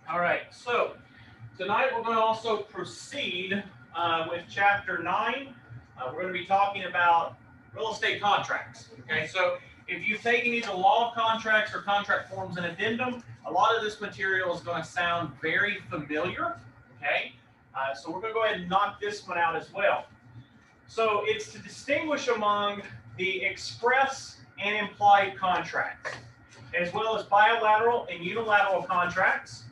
All right, so tonight we're going to also proceed with Chapter 9. We're going to be talking about real estate contracts. Okay, so if you've taken either law of contracts or contract forms and addendum, a lot of this material is going to sound very familiar. Okay, so we're going to go ahead and knock this one out as well. So it's to distinguish among the express and implied contracts, as well as bilateral and unilateral contracts.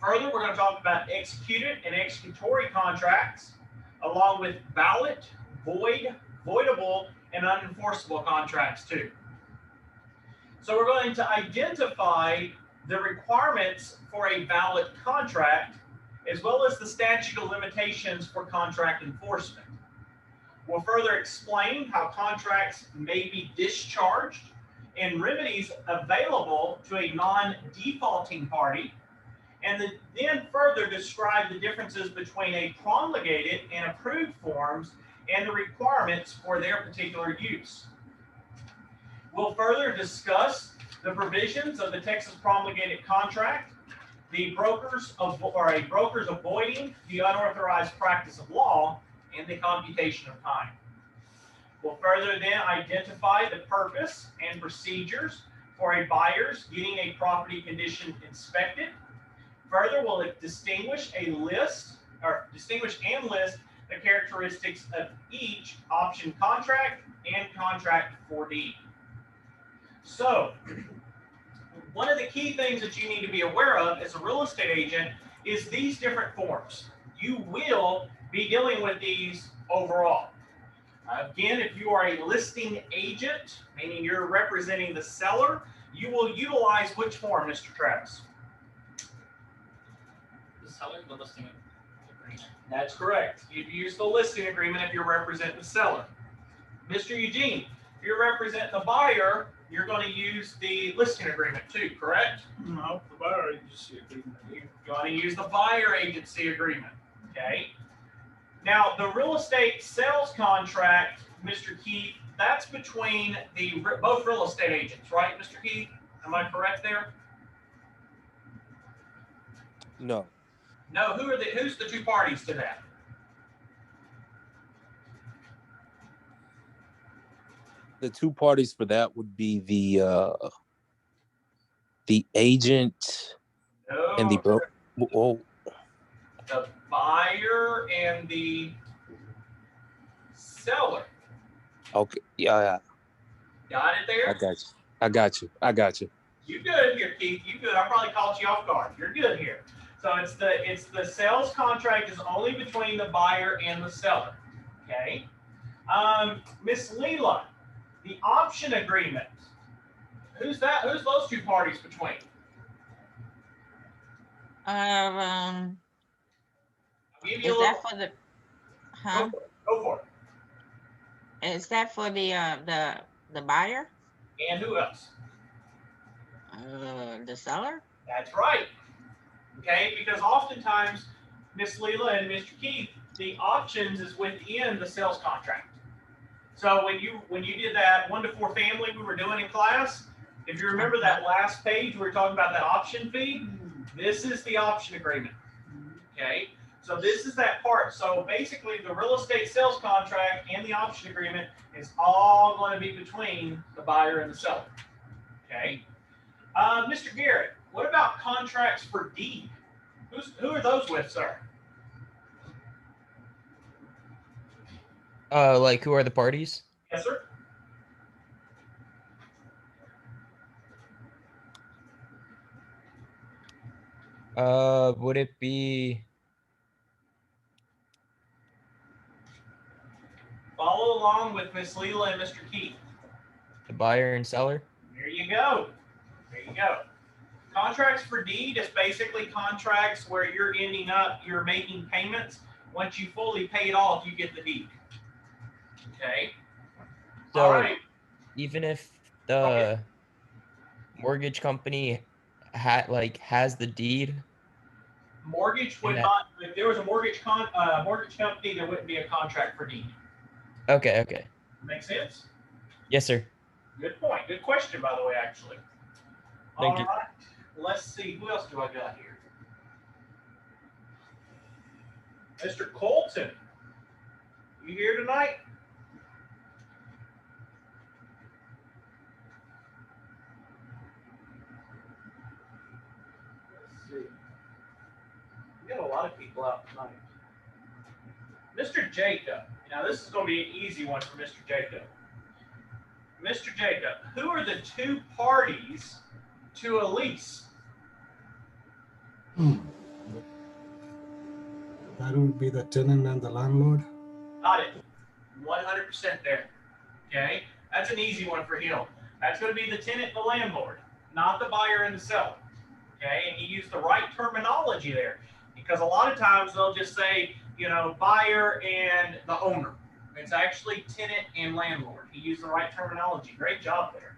Further, we're going to talk about executed and executory contracts, along with valid, void, voidable, and unenforceable contracts too. So we're going to identify the requirements for a valid contract, as well as the statute of limitations for contract enforcement. We'll further explain how contracts may be discharged and remedies available to a non-defaulting party, and then further describe the differences between a promulgated and approved forms and the requirements for their particular use. We'll further discuss the provisions of the Texas promulgated contract, the brokers avoiding the unauthorized practice of law, and the computation of time. We'll further then identify the purpose and procedures for a buyer's getting a property condition inspected. Further, we'll distinguish and list the characteristics of each option contract and contract for deed. So, one of the key things that you need to be aware of as a real estate agent is these different forms. You will be dealing with these overall. Again, if you are a listing agent, meaning you're representing the seller, you will utilize which form, Mr. Travis? The seller, the listing agreement. That's correct. You'd use the listing agreement if you're representing the seller. Mr. Eugene, if you're representing the buyer, you're going to use the listing agreement too, correct? No, the buyer agency agreement. You're going to use the buyer agency agreement, okay? Now, the real estate sales contract, Mr. Keith, that's between both real estate agents, right, Mr. Keith? Am I correct there? No. No, who's the two parties to that? The two parties for that would be the agent and the broker. Oh, The buyer and the seller. okay. Yeah, Got it there? I got you. You good here, Keith. You good. I probably caught you off guard. You're good here. So it's the sales contract is only between the buyer and the seller. Okay. Miss Leela, the option agreement. Who's that? Who's those two parties between? I'll give you Is a that little. for the, huh? Go for it. Is that for the buyer? And who else? The seller? That's right. Okay, because oftentimes, Miss Leela and Mr. Keith, the options is within the sales contract. So when you did that 1 to 4 family we were doing in class, if you remember that last page, we were talking about that option fee. This is the option agreement. Okay, so this is that part. So basically, the real estate sales contract and the option agreement is all going to be between the buyer and the seller. Okay, Mr. Garrett, what about contracts for deed? Who are those with, sir? Like who are the parties? Yes, sir. Would it be Follow along with Miss Leela and Mr. Keith. the buyer and seller? There you go. There you go. Contracts for deed is basically contracts where you're making payments. Once you fully pay it off, you get the deed. Okay. So All right. even if the mortgage company has the deed, Mortgage would Yeah. not. If there was a mortgage company, there wouldn't be a contract for deed. okay. Make sense? Yes, sir. Good point. Good question, by the way, actually. Thank All you. right. Let's see. Who else do I got here? Mr. Colton, you here tonight? Let's see. We got a lot of people out tonight. Mr. Jacob. Now this is going to be an easy one for Mr. Jacob. Mr. Jacob, who are the two parties to a lease? That would be the tenant and the landlord. Got it. 100% there. Okay? That's an easy one for him. That's going to be the tenant and the landlord, not the buyer and the seller. Okay? And he used the right terminology there, because a lot of times they'll just say, you know, buyer and the owner. It's actually tenant and landlord. He used the right terminology. Great job there.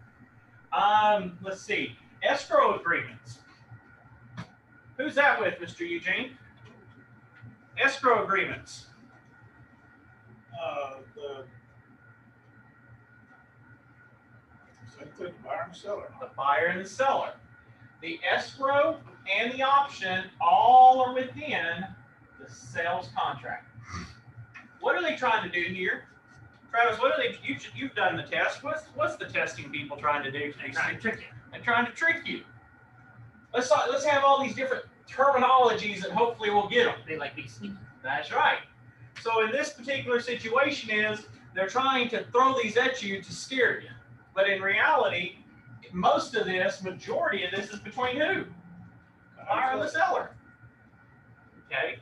Let's see. Escrow agreements. Who's that with, Mr. Eugene? Escrow agreements. The same thing, buyer and seller. The buyer and the seller. The escrow and the option all are within the sales contract. What are they trying to do here? Travis, what are they, you've done the test. What's the testing people trying to do? They're trying to trick you. They're trying to trick you. Let's have all these different terminologies and hopefully we'll get them. They like being sneaky. That's right. So in this particular situation is they're trying to throw these at you to scare you. But in reality, most of this, majority of this is between who? The buyer and the seller. Okay?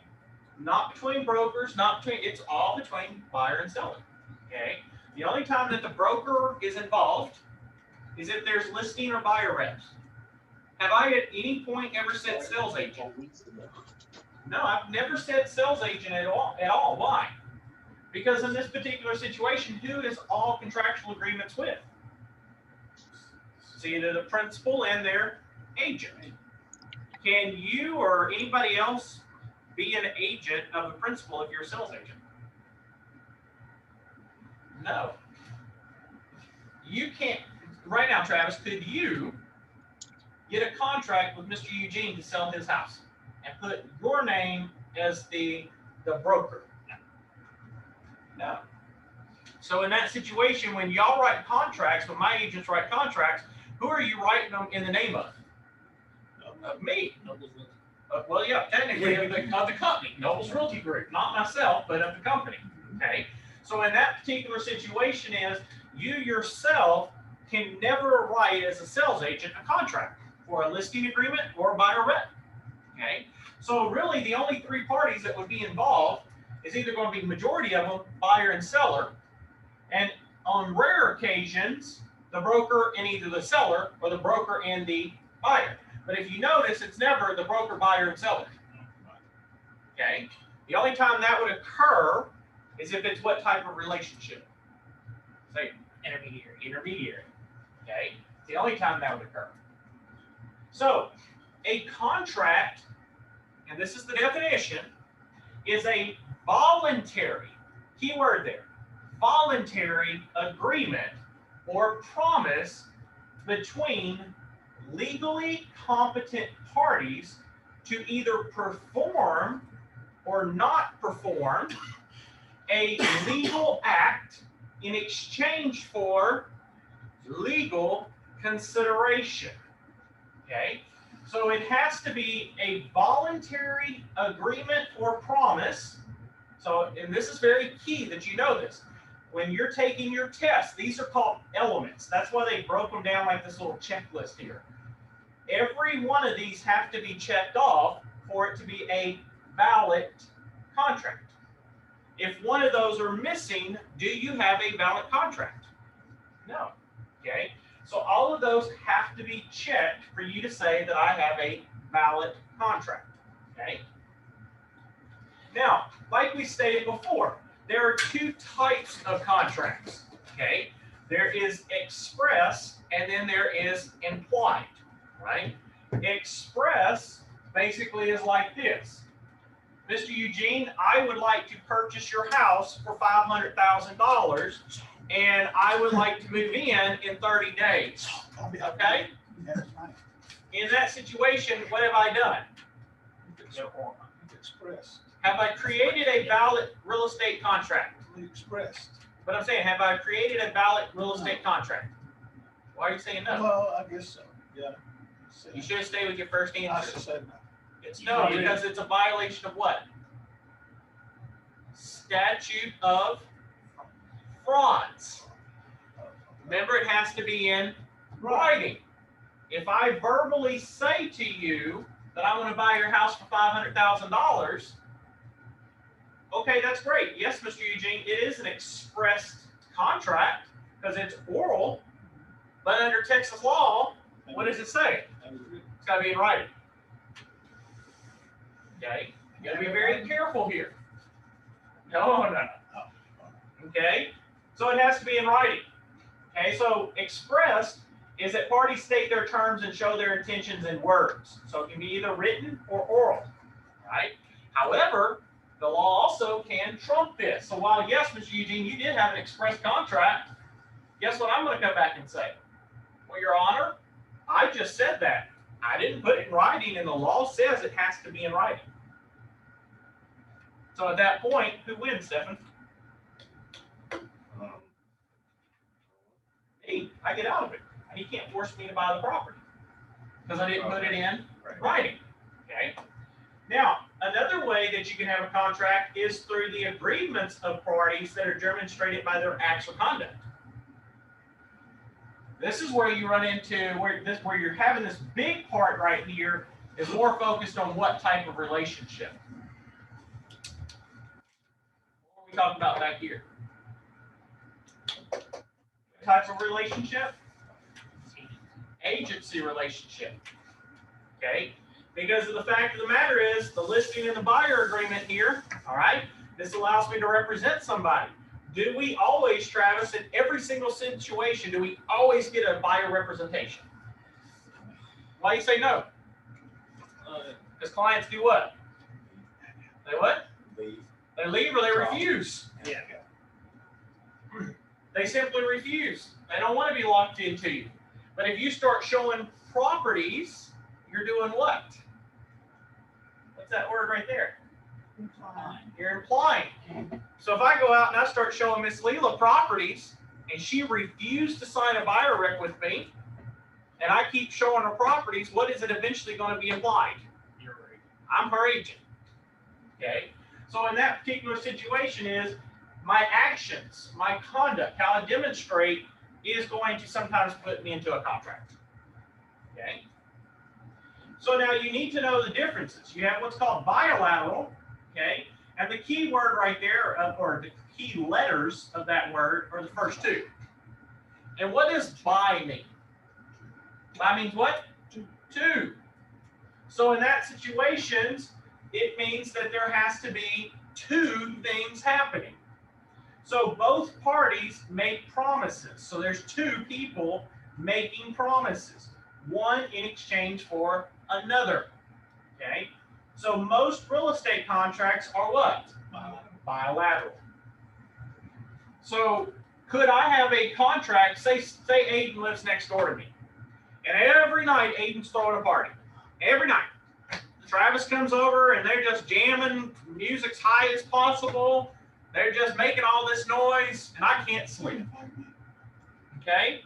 Not between brokers, not between, it's all between buyer and seller. Okay? The only time that the broker is involved is if there's listing or buyer reps. Have I at any point ever said sales agent? No, I've never said sales agent at all. Why? Because in this particular situation, who is all contractual agreements with? It's either the principal and their agent. Can you or anybody else be an agent of a principal if you're a sales agent? No. You can't. Right now, Travis, could you get a contract with Mr. Eugene to sell his house and put your name as the broker? No. So in that situation, when y'all write contracts, when my agents write contracts, who are you writing them in the name of? Of me. Well, yeah, technically of the company, Nobles Realty Group, not myself, but of the company. Okay. So in that particular situation is you yourself can never write as a sales agent a contract for a listing agreement or a buyer rep. Okay. So really the only three parties that would be involved is either going to be majority of them, buyer and seller. And on rare occasions, the broker and either the seller or the broker and the buyer. But if you notice, it's never the broker, buyer, and seller. Okay? The only time that would occur is if it's what type of relationship? Say intermediary. Okay? The only time that would occur. So, a contract, and this is the definition, is a voluntary, key word there, voluntary agreement or promise between legally competent parties to either perform or not perform a legal act in exchange for legal consideration. Okay? So it has to be a voluntary agreement or promise. So, and this is very key that you know this. When you're taking your test, these are called elements. That's why they broke them down like this little checklist here. Every one of these have to be checked off for it to be a valid contract. If one of those are missing, do you have a valid contract? No. Okay. So all of those have to be checked for you to say that I have a valid contract. Okay. Now, like we stated before, there are two types of contracts. Okay. There is express and then there is implied. Right? Express basically is like this. Mr. Eugene, I would like to purchase your house for $500,000 and I would like to move in 30 days. Okay? In that situation, what have I done? Express. Have I created a valid real estate contract? We expressed. But I'm saying, have I created a valid real estate contract? Why are you saying no? Well, I guess so, yeah. You should have stayed with your first I should answer. have said no. It's no, because it's a violation of what? Statute of frauds. Remember, it has to be in writing. If I verbally say to you that I want to buy your house for $500,000, okay, that's great. Yes, Mr. Eugene, it is an expressed contract because it's oral, but under Texas law, what does it say? It's got to be in writing. Okay, you got to be very careful here. No. Okay, so it has to be in writing. Okay, so expressed is that parties state their terms and show their intentions in words. So it can be either written or oral, right? However, the law also can trump this. So while, yes, Mr. Eugene, you did have an express contract, guess what I'm going to come back and say? Well, Your Honor, I just said that. I didn't put it in writing, and the law says it has to be in writing. So at that point, who wins, Stephen? Me. I get out of it. He can't force me to buy the property because I didn't put it in writing. Okay. Now, another way that you can have a contract is through the agreements of parties that are demonstrated by their acts or conduct. This is where you run into where you're having this big part right here is more focused on what type of relationship. What are we talking about back here? What type of relationship? Agency relationship. Okay? Because of the fact of the matter is the listing and the buyer agreement here, all right, this allows me to represent somebody. Do we always, Travis, in every single situation, do we always get a buyer representation? Why do you say no? Because clients do what? They what? Leave. They leave or they refuse. Yeah. They simply refuse. They don't want to be locked into you. But if you start showing properties, you're doing what? What's that word right there? You're implying. So if I go out and I start showing Miss Leela properties and she refused to sign a buyer rec with me, and I keep showing her properties, what is it eventually going to be implied? I'm her agent. Okay? So in that particular situation is my actions, my conduct, how I demonstrate is going to sometimes put me into a contract. Okay? So now you need to know the differences. You have what's called bilateral, okay? And the key word right there, or the key letters of that word are the first two. And what does bi mean? Bi means what? Two. So in that situation, it means that there has to be two things happening. So both parties make promises. So there's two people making promises, one in exchange for another. Okay? So most real estate contracts are what? Bilateral. So could I have a contract, say Aiden lives next door to me, and every night Aiden's throwing a party. Every night. Travis comes over and they're just jamming, music's high as possible. They're just making all this noise, and I can't sleep. Okay?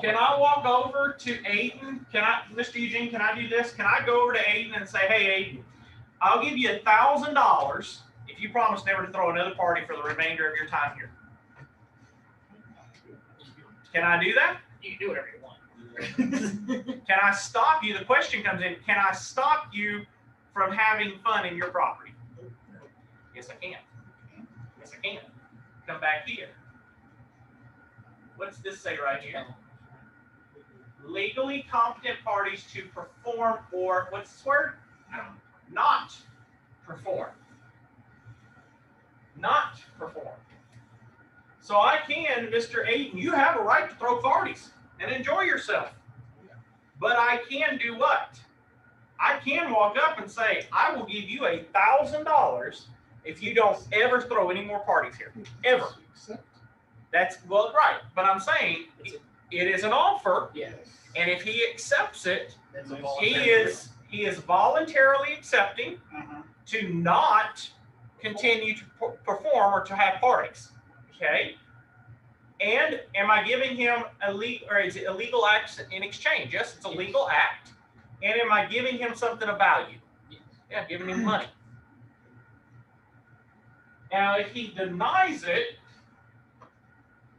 Can I walk over to Aiden? Mr. Eugene, can I do this? Can I go over to Aiden and say, hey, Aiden, I'll give you $1,000 if you promise never to throw another party for the remainder of your time here? Can I do that? You can do whatever you want. Can I stop you? The question comes in, can I stop you from having fun in your property? Yes, I can. Yes, I can. Come back here. What's this say right here? Legally competent parties to perform or, what's this word? Not perform. Not perform. So I can, Mr. Aiden, you have a right to throw parties and enjoy yourself. But I can do what? I can walk up and say, I will give you $1,000 if you don't ever throw any more parties here. Ever. That's, well, right. But I'm saying it is an offer. Yes. And if he accepts it, he is voluntarily accepting to not continue to perform or to have parties. Okay. And am I giving him is it a legal act in exchange? Yes, it's a legal act. And am I giving him something of value? Yeah, I'm giving him money. Now, if he denies it,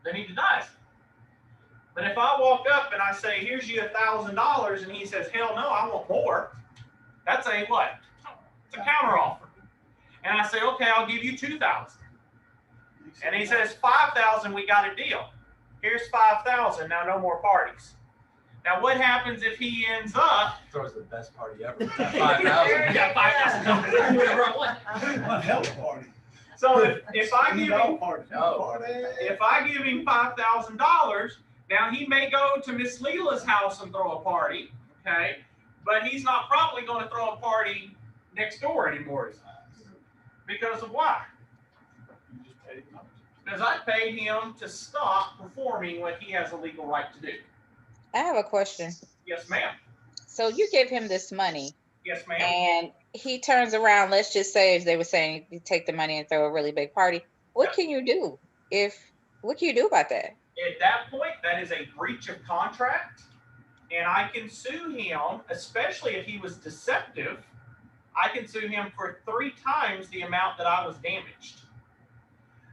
then he denies it. But if I walk up and I say, here's you $1,000, and he says, hell no, I want more, that's a what? It's a counteroffer. And I say, okay, I'll give you $2,000. And he says, $5,000, we got a deal. Here's $5,000, now no more parties. Now, what happens if he ends up? Throws the best party ever. $5,000. Yeah, One hell of a party. So if I give him Party. if I give him $5,000, now he may go to Miss Leela's house and throw a party, okay? But he's not probably going to throw a party next door anymore. Because of why? You just paid him. Because I paid him to stop performing what he has a legal right to do. I have a question. Yes, ma'am. So you give him this money Yes, ma'am. and he turns around, let's just say, as they were saying, you take the money and throw a really big party. What can you do what can you do about that? At that point, that is a breach of contract, and I can sue him, especially if he was deceptive. I can sue him for 3 times the amount that I was damaged.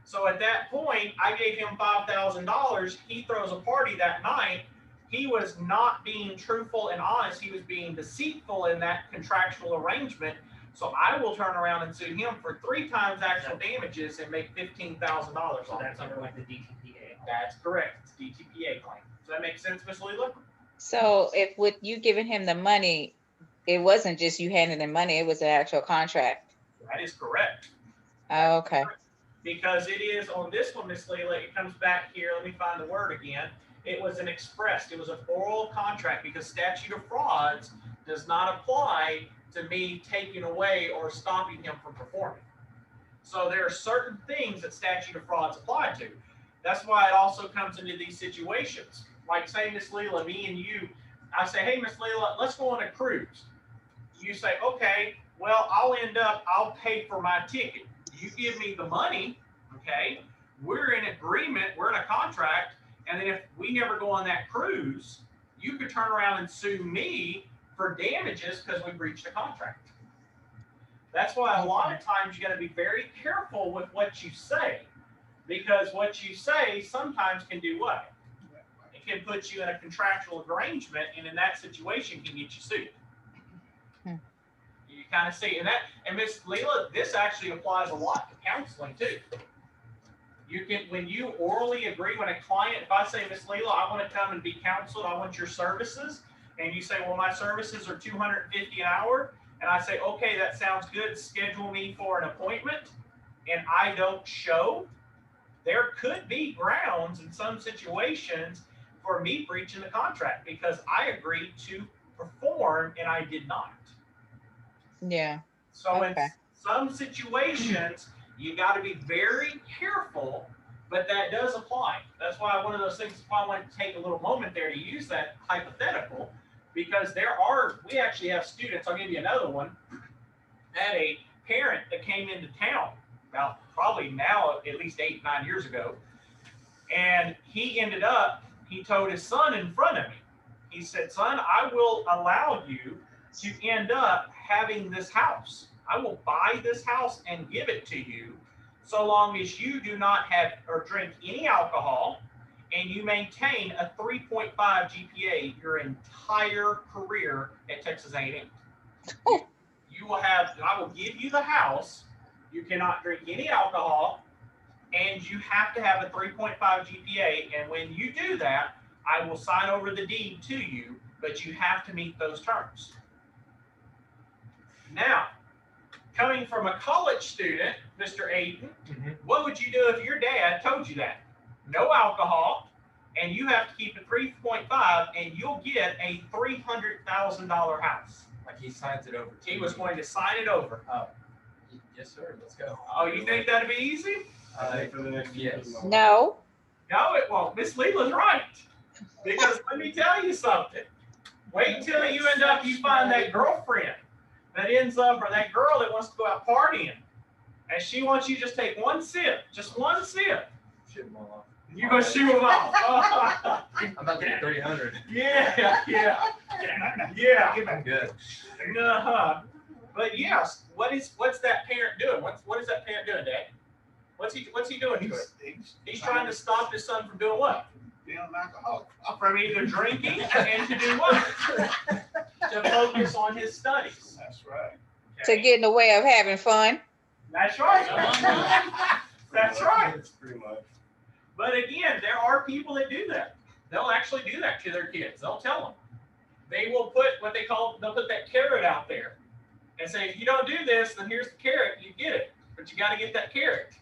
So at that point, I gave him $5,000. He throws a party that night. He was not being truthful and honest. He was being deceitful in that contractual arrangement. So I will turn around and sue him for 3 times actual damages and make $15,000 So on that's it. under like the DTPA. That's correct. It's DTPA claim. Does that make sense, Ms. Leela? So if with you giving him the money, it wasn't just you handing him money, it was an actual contract. That is correct. Oh, okay. Because it is on this one, Ms. Leela, it comes back here. Let me find the word again. It was an expressed, it was an oral contract because statute of frauds does not apply to me taking away or stopping him from performing. So there are certain things that statute of frauds apply to. That's why it also comes into these situations. Like say, Miss Leela, me and you, I say, hey, Miss Leela, let's go on a cruise. You say, okay, well, I'll pay for my ticket. You give me the money, okay? We're in agreement, we're in a contract, and then if we never go on that cruise, you could turn around and sue me for damages because we breached a contract. That's why a lot of times you got to be very careful with what you say, because what you say sometimes can do what? It can put you in a contractual arrangement, and in that situation can get you sued. You kind of see, and Miss Leela, this actually applies a lot to counseling too. You can, when you orally agree, when a client, if I say, Miss Leela, I want to come and be counseled, I want your services, and you say, well, my services are $250 an hour, and I say, okay, that sounds good, schedule me for an appointment, and I don't show, there could be grounds in some situations for me breaching the contract because I agreed to perform and I did not. Yeah. So Okay. in some situations, you got to be very careful, but that does apply. That's why one of those things, I want to take a little moment there to use that hypothetical, because we actually have students, I'll give you another one, had a parent that came into town about probably now at least 8-9 years ago, and he told his son in front of me, he said, son, I will allow you to end up having this house. I will buy this house and give it to you so long as you do not have or drink any alcohol and you maintain a 3.5 GPA your entire career at Texas A&M. I will give you the house. You cannot drink any alcohol and you have to have a 3.5 GPA. And when you do that, I will sign over the deed to you, but you have to meet those terms. Now, coming from a college student, Mr. Aiden, what would you do if your dad told you that? No alcohol, and you have to keep a 3.5, and you'll get a $300,000 house. Like he signs it over. He was going to sign it over. Oh, yes, sir. Let's go. Oh, you think that'd be easy? For the next Yes. No. No, it won't. Miss Leela's right. Because let me tell you something. Wait until you find that girlfriend that ends up, or that girl that wants to go out partying, and she wants you to just take one sip, just one sip. Shoot them all off. You go shoot them off. I'm about to get 300. Yeah. Good. But yes, what's that parent doing? What is that parent doing, Dad? What's he doing to it? He's trying to stop his son from doing what? Being an alcoholic. From either drinking and to do what? To focus on his studies. That's right. To get in the way of having fun. That's right. That's right. That's pretty much. But again, there are people that do that. They'll actually do that to their kids. They'll tell them. They will put they'll put that carrot out there and say, if you don't do this, then here's the carrot, you get it. But you got to get that carrot.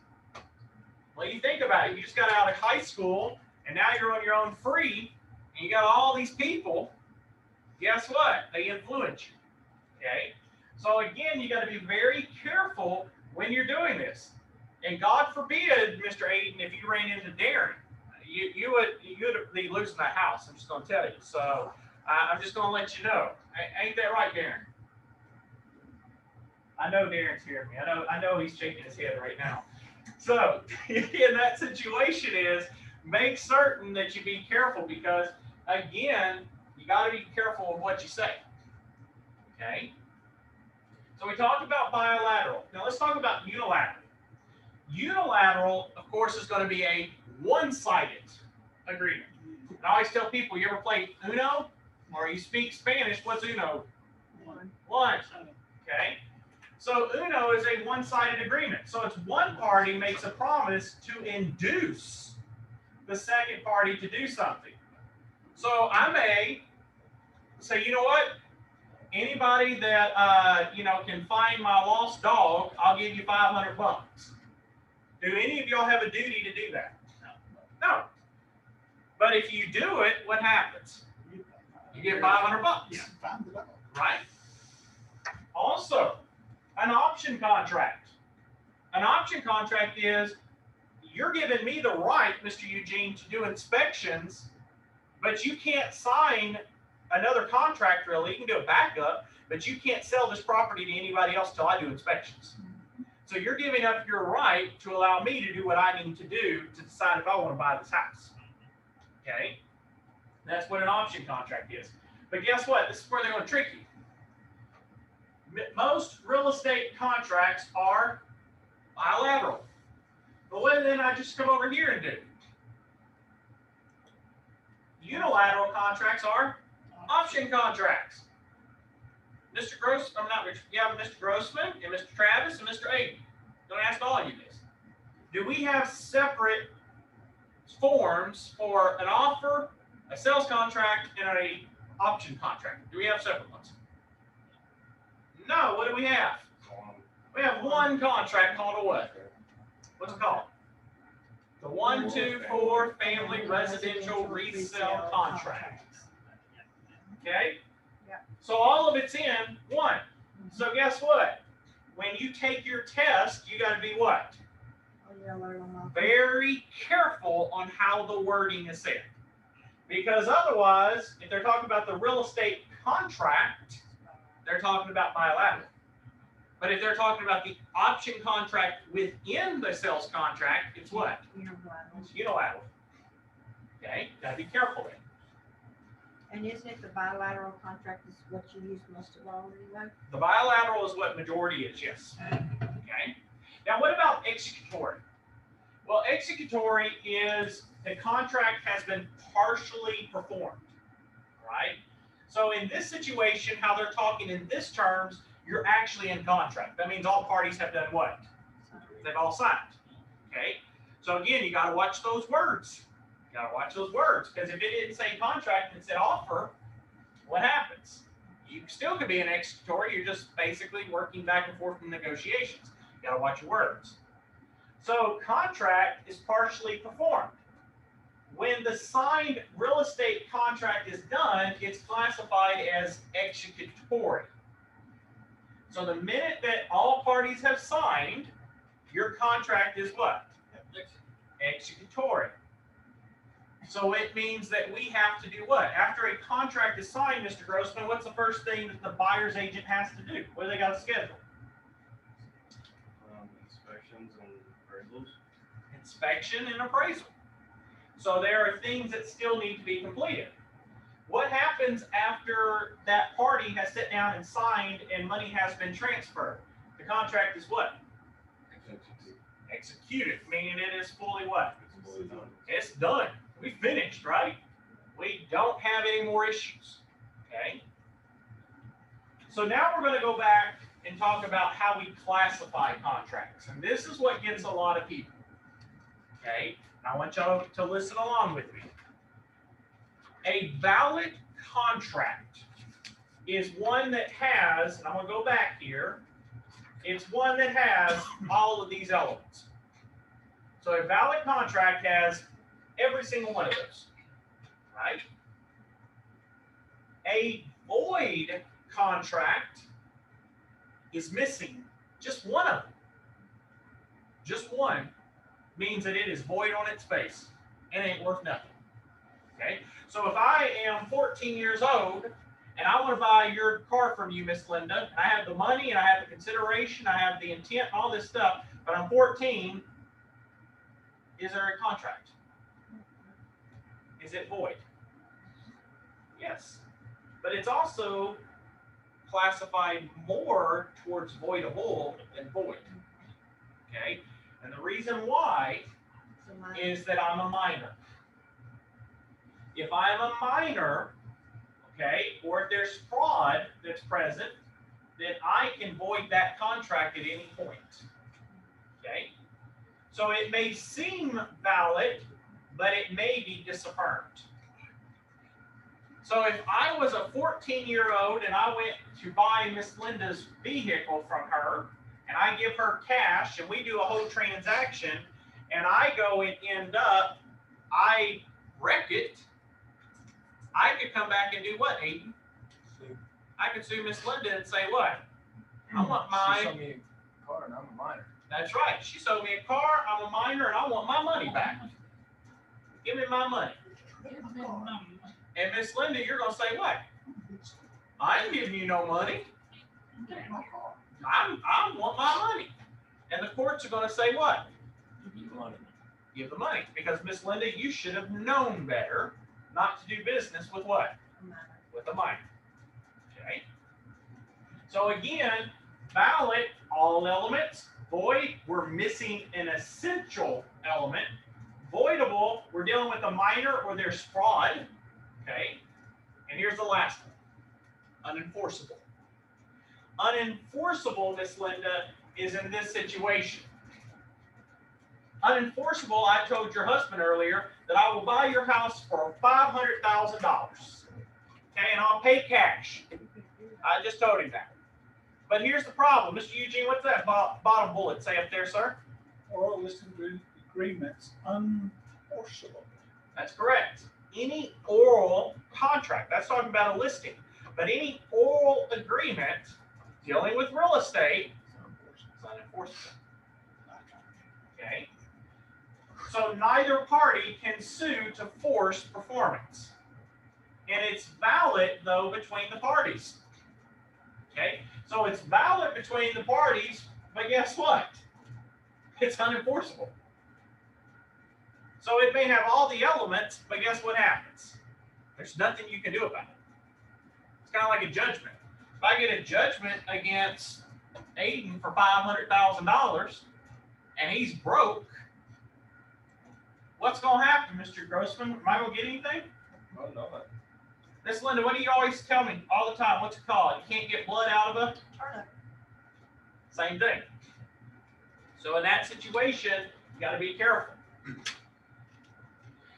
Well, you think about it. You just got out of high school, and now you're on your own free, and you got all these people. Guess what? They influence you. Okay? So again, you got to be very careful when you're doing this. And God forbid, Mr. Aiden, if you ran into Darren, you would be losing that house. I'm just going to tell you. So I'm just going to let you know. Ain't that right, Darren? I know Darren's hearing me. I know he's shaking his head right now. So in that situation make certain that you be careful, because again, you got to be careful of what you say. Okay? So we talked about bilateral. Now let's talk about unilateral. Unilateral, of course, is going to be a one-sided agreement. And I always tell people, you ever play Uno or you speak Spanish, what's Uno? One. Okay? So Uno is a one-sided agreement. So it's one party makes a promise to induce the second party to do something. So I may say, you know what? Anybody that can find my lost dog, I'll give you $500. Do any of y'all have a duty to do that? No. But if you do it, what happens? You get $500. Yeah, find it out. Right? Also, an option contract. An option contract is you're giving me the right, Mr. Eugene, to do inspections, but you can't sign another contract really. You can do a backup, but you can't sell this property to anybody else till I do inspections. So you're giving up your right to allow me to do what I need to do to decide if I want to buy this house. Okay? That's what an option contract is. But guess what? This is where they're going to trick you. Most real estate contracts are bilateral. But what did I just come over here and do? Unilateral contracts are option contracts. Mr. Grossman, Mr. Grossman and Mr. Travis and Mr. Aiden. Don't ask all of you this. Do we have separate forms for an offer, a sales contract, and an option contract? Do we have separate ones? No. What do we have? We have one contract called a what? What's it called? The 124 Family Residential Resale Contract. Okay? So all of it's in one. So guess what? When you take your test, you got to be what? Very careful on how the wording is said. Because otherwise, if they're talking about the real estate contract, they're talking about bilateral. But if they're talking about the option contract within the sales contract, it's what? It's unilateral. Okay? Got to be careful there. And isn't it the bilateral contract is what you use most of all anyway? The bilateral is what majority is, yes. Okay. Now, what about executory? Well, executory is the contract has been partially performed, right? So in this situation, how they're talking in this terms, you're actually in contract. That means all parties have done what? They've all signed. Okay. So again, you got to watch those words. You got to watch those words, because if it didn't say contract and it said offer, what happens? You still could be an executory. You're just basically working back and forth in negotiations. You got to watch your words. So contract is partially performed. When the signed real estate contract is done, it's classified as executory. So the minute that all parties have signed, your contract is what? Executory. So it means that we have to do what? After a contract is signed, Mr. Grossman, what's the first thing that the buyer's agent has to do? What do they got to schedule? Inspections and appraisals. Inspection and appraisal. So there are things that still need to be completed. What happens after that party has sat down and signed and money has been transferred? The contract is what? Executed, meaning it is fully what? It's fully done. It's done. We finished, right? We don't have any more issues. Okay. So now we're going to go back and talk about how we classify contracts. And this is what gets a lot of people. Okay. And I want y'all to listen along with me. A valid contract is one that has, and I'm going to go back here, it's one that has all of these elements. So a valid contract has every single one of those, right? A void contract is missing just one of them. Just one means that it is void on its face and ain't worth nothing. Okay, so if I am 14 years old and I want to buy your car from you, Miss Linda, and I have the money and I have the consideration, I have the intent, all this stuff, but I'm 14, is there a contract? Is it void? Yes, but it's also classified more towards voidable than void. Okay, and the reason why is that I'm a minor. If I'm a minor, okay, or if there's fraud that's present, then I can void that contract at any point. Okay, so it may seem valid, but it may be disaffirmed. So if I was a 14-year-old and I went to buy Miss Linda's vehicle from her, and I give her cash, and we do a whole transaction, and I go and end up, I wreck it, I could come back and do what, Aiden? I could sue Miss Linda and say what? I want She sold me a car and I'm a minor. That's right. She sold me a car, I'm a minor, and I want my money back. Give me my money. And Miss Linda, you're going to say what? I ain't giving you no money. I want my money. And the courts are going to say what? Give the money. Because Miss Linda, you should have known better not to do business with what? With a minor. Okay. So again, valid, all elements. Void, we're missing an essential element. Voidable, we're dealing with a minor or there's fraud. Okay. And here's the last one. Unenforceable. Unenforceable, Miss Linda, is in this situation. Unenforceable, I told your husband earlier that I will buy your house for $500,000. Okay, and I'll pay cash. I just told him that. But here's the problem. Mr. Eugene, what's that bottom bullet say up there, sir? Oral listing agreements unenforceable. That's correct. Any oral contract, that's talking about a listing, but any oral agreement dealing with real estate is unenforceable. Okay? So neither party can sue to force performance. And it's valid, though, between the parties. Okay? So it's valid between the parties, but guess what? It's unenforceable. So it may have all the elements, but guess what happens? There's nothing you can do about it. It's kind of like a judgment. If I get a judgment against Aiden for $500,000 and he's broke, what's going to happen, Mr. Grossman? Am I going to get anything? Oh, no. Miss Linda, what do you always tell me all the time? What's it called? You can't get blood out of a Turnip. same thing. So in that situation, you got to be careful.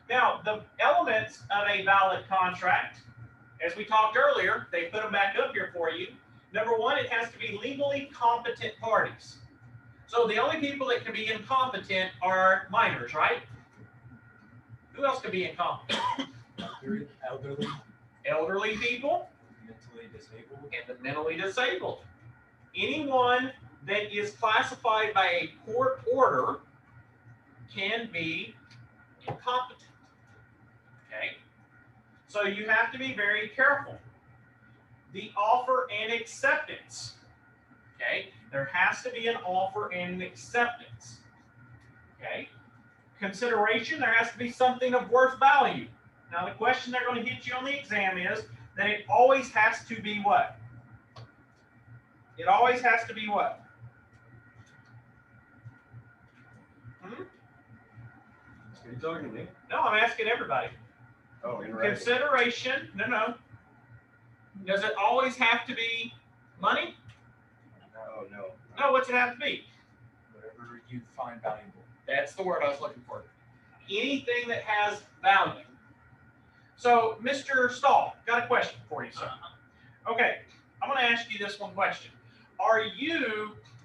Now, the elements of a valid contract, as we talked earlier, they put them back up here for you. Number one, it has to be legally competent parties. So the only people that can be incompetent are minors, right? Who else can be incompetent? Elderly, Elderly people mentally disabled. and the mentally disabled. Anyone that is classified by a court order can be incompetent. Okay? So you have to be very careful. The offer and acceptance. Okay? There has to be an offer and an acceptance. Okay? Consideration, there has to be something of worth value. Now, the question they're going to hit you on the exam is that it always has to be what? It always has to be what? Are you talking to me? No, I'm asking everybody. Oh, in writing. Consideration, no. Does it always have to be money? No. No, what's it have to be? Whatever you find valuable. That's the word I was looking for. Anything that has value. So, Mr. Stahl, got a question for you, sir. Okay, I'm going to ask you this one question.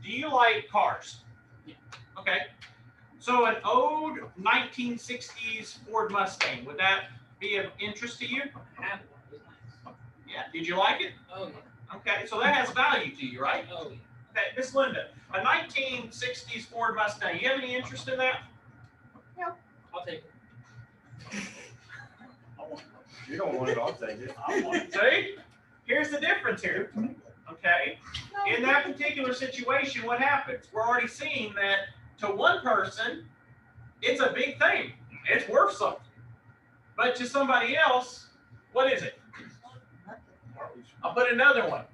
Do you like cars? Yeah. Okay. So, an old 1960s Ford Mustang, would that be of interest to you? Yeah. Did you like it? Oh, yeah. Okay, so that has value to you, right? Oh, yeah. Okay, Miss Linda, a 1960s Ford Mustang, you have any interest in that? I'll take it. You don't want it, I'll take it. I want it. See? Here's the difference here. Okay? In that particular situation, what happens? We're already seeing that to one person, it's a big thing. It's worth something. But to somebody else, what is it? I'll put another one.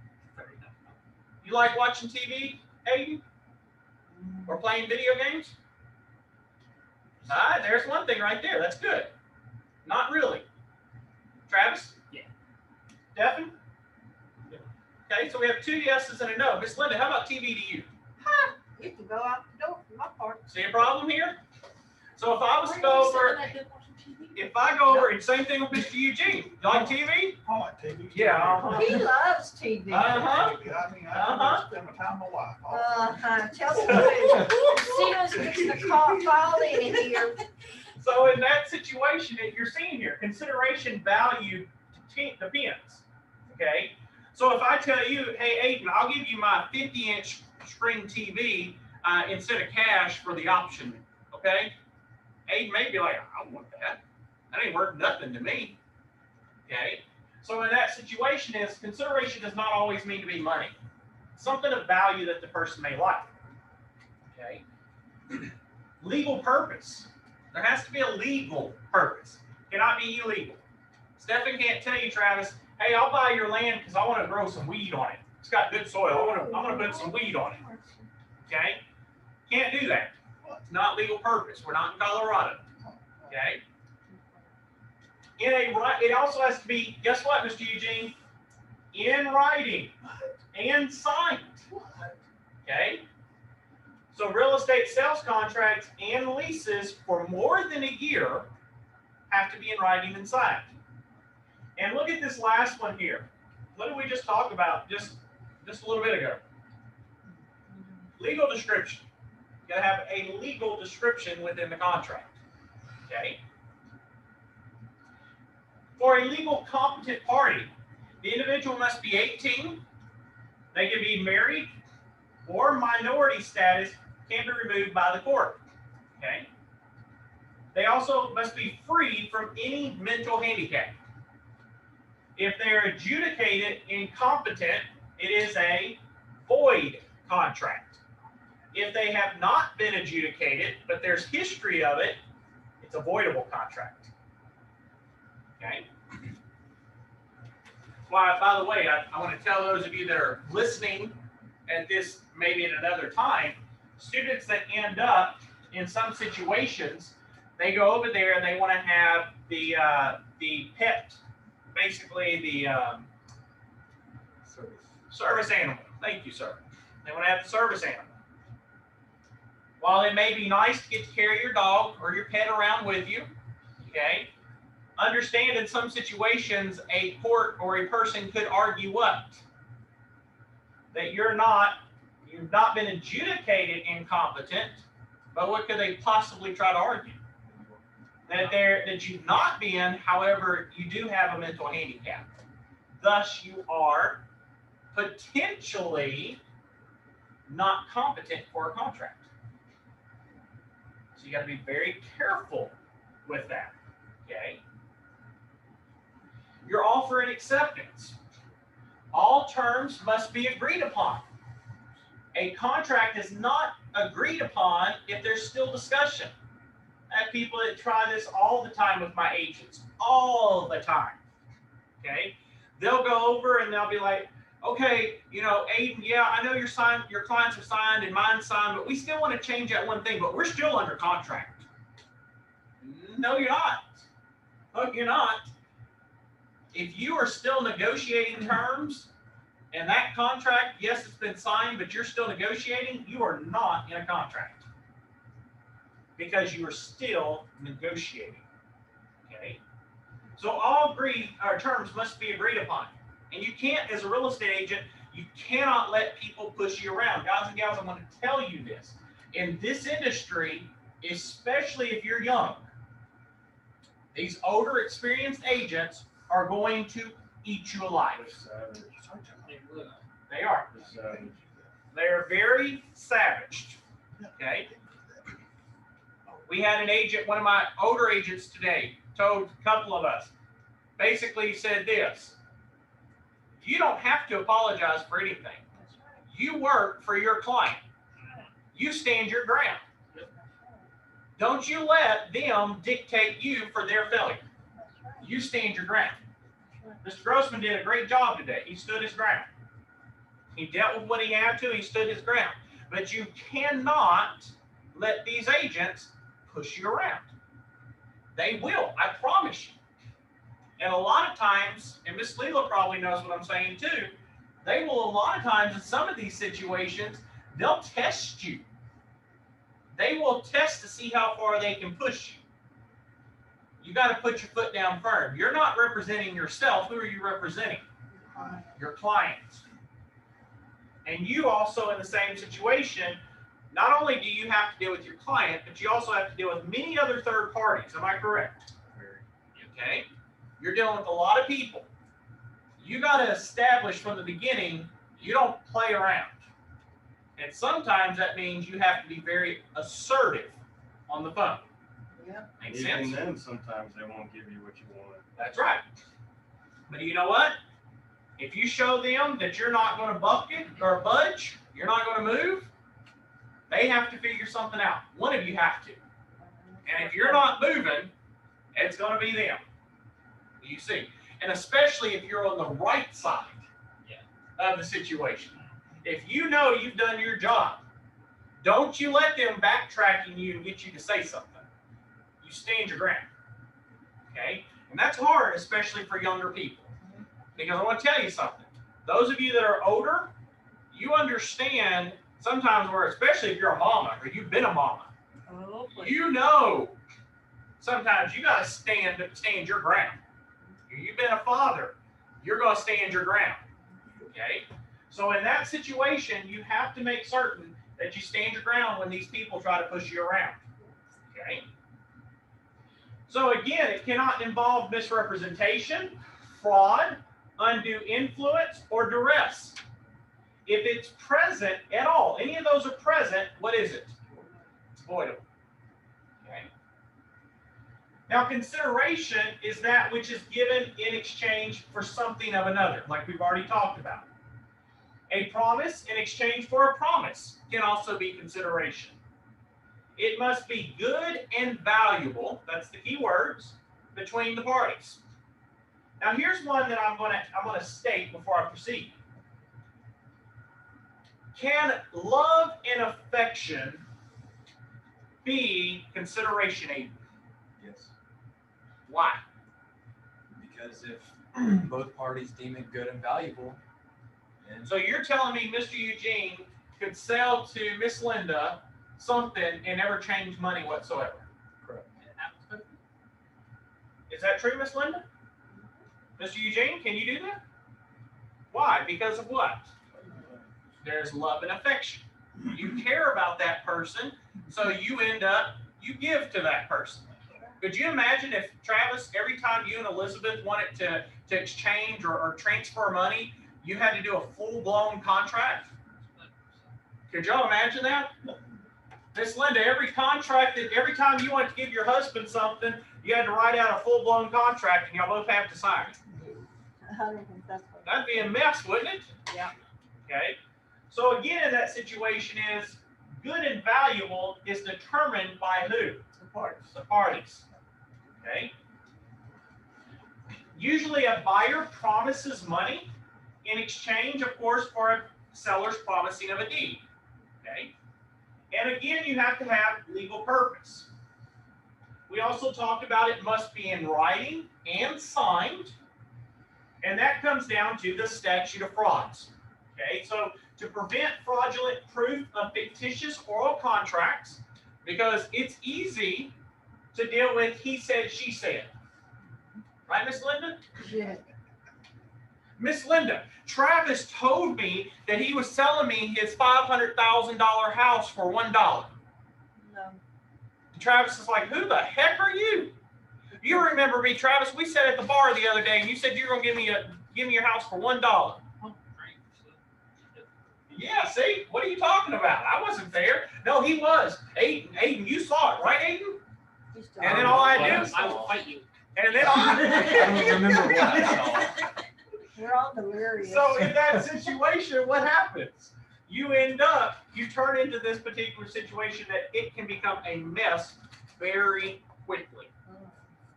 You like watching TV, Hayden? Or playing video games? All right, there's one thing right there. That's good. Not really. Travis? Yeah. Devin? Okay, so we have 2 yeses and a no. Miss Linda, how about TV to you? You can go out the door for my part. See a problem here? So if I was to go over, if I go over, and same thing with Mr. Eugene. You like TV? I like TV. Yeah, uh-huh. He loves TV. Uh-huh. I mean, I spend my time with my wife. Tell me what. Cito's fixing to fall in here. So in that situation that you're seeing here, consideration value depends. Okay? So if I tell you, hey, Aiden, I'll give you my 50-inch screen TV instead of cash for the option. Okay? Aiden may be like, I want that. That ain't worth nothing to me. Okay? So in that situation consideration does not always mean to be money. Something of value that the person may like. Okay? Legal purpose. There has to be a legal purpose. It cannot be illegal. Stephen can't tell you, Travis, hey, I'll buy your land because I want to grow some weed on it. It's got good soil. I'm gonna put some weed on it. Okay? Can't do that. It's not legal purpose. We're not in Colorado. Okay? It also has to be, guess what, Mr. Eugene? In writing and signed. Okay? So real estate sales contracts and leases for more than a year have to be in writing and signed. And look at this last one here. What did we just talk about just a little bit ago? Legal description. You gotta have a legal description within the contract. Okay? For a legal competent party, the individual must be 18. They can be married or minority status can be removed by the court. Okay? They also must be free from any mental handicap. If they're adjudicated incompetent, it is a void contract. If they have not been adjudicated, but there's history of it, it's a voidable contract. Okay? Well, by the way, I want to tell those of you that are listening at this maybe at another time, students that end up in some situations, they go over there and they want to have the pet, basically the service animal. Thank you, sir. They want to have the service animal. While it may be nice to get to carry your dog or your pet around with you, okay, understand in some situations a court or a person could argue what? That you've not been adjudicated incompetent, but what could they possibly try to argue? That you've not been, however, you do have a mental handicap. Thus, you are potentially not competent for a contract. So you got to be very careful with that, okay? your offer and acceptance. All terms must be agreed upon. A contract is not agreed upon if there's still discussion. I have people that try this all the time with my agents, all the time. Okay, they'll go over and they'll be like, okay, you know, Aiden, yeah, I know your clients have signed and mine signed, but we still want to change that one thing, but we're still under contract. No, you're not. No, you're not. If you are still negotiating terms and that contract, yes, it's been signed, but you're still negotiating, you are not in a contract because you are still negotiating. Okay. So all terms must be agreed upon. And you can't, as a real estate agent, you cannot let people push you around. Guys and gals, I'm going to tell you this. In this industry, especially if you're young, these older, experienced agents are going to eat you alive. They are. They are very savage. Okay. We had an agent, one of my older agents today, told a couple of us, basically said this: you don't have to apologize for anything. You work for your client. You stand your ground. Don't you let them dictate you for their failure. You stand your ground. Mr. Grossman did a great job today. He stood his ground. He dealt with what he had to. He stood his ground. But you cannot let these agents push you around. They will, I promise you. And a lot of times, and Miss Leela probably knows what I'm saying too, they will a lot of times in some of these situations, they'll test you. They will test to see how far they can push you. You got to put your foot down firm. You're not representing yourself. Who are you representing? Your clients. And you also in the same situation, not only do you have to deal with your client, but you also have to deal with many other third parties. Am I correct? Okay. You're dealing with a lot of people. You got to establish from the beginning, you don't play around. And sometimes that means you have to be very assertive on the phone. Yeah. Makes Even sense? then, sometimes they won't give you what you want. That's right. But you know what? If you show them that you're not going to bucket or budge, you're not going to move, they have to figure something out. One of you have to. And if you're not moving, it's going to be them. You see. And especially if you're on the right side of the situation. If you know you've done your job, don't you let them backtracking you and get you to say something. You stand your ground. Okay? And that's hard, especially for younger people. Because I want to tell you something. Those of you that are older, you understand sometimes where, especially if you're a mama or you've been a mama, you know sometimes you got to stand your ground. You've been a father, you're going to stand your ground. Okay? So in that situation, you have to make certain that you stand your ground when these people try to push you around. Okay? So again, it cannot involve misrepresentation, fraud, undue influence, or duress. If it's present at all, any of those are present, what is it? It's voidable. Okay? Now, consideration is that which is given in exchange for something of another, like we've already talked about. A promise in exchange for a promise can also be consideration. It must be good and valuable, that's the key words, between the parties. Now, here's one that I'm going to state before I proceed. Can love and affection be consideration, Aiden? Yes, Why? because if both parties deem it good and valuable, then So you're telling me Mr. Eugene could sell to Miss Linda something and never change money whatsoever? correct. Is that true, Miss Linda? Mr. Eugene, can you do that? Why? Because of what? There's love and affection. You care about that person, so you give to that person. Could you imagine if, Travis, every time you and Elizabeth wanted to exchange or transfer money, you had to do a full-blown contract? Could y'all imagine that? Miss Linda, every time you wanted to give your husband something, you had to write out a full-blown contract and y'all both have to sign it. I don't think that's what. That'd be a mess, wouldn't it? Yeah. Okay. So again, in that situation is good and valuable is determined by who? The parties. The parties. Okay. Usually a buyer promises money in exchange, of course, for a seller's promising of a deed. Okay. And again, you have to have legal purpose. We also talked about it must be in writing and signed. And that comes down to the statute of frauds. Okay, so to prevent fraudulent proof of fictitious oral contracts, because it's easy to deal with he said, she said. Right, Miss Linda? Yeah. Miss Linda, Travis told me that he was selling me his $500,000 house for $1. No. Travis is like, who the heck are you? You remember me, Travis? We sat at the bar the other day, and you said you were gonna give me your house for $1. Yeah, see, what are you talking about? I wasn't there. No, he was. Aiden, you saw it, right, Aiden? And then all I do, I will fight you. and then I don't remember what I saw. We're all delirious. So in that situation, what happens? You turn into this particular situation that it can become a mess very quickly.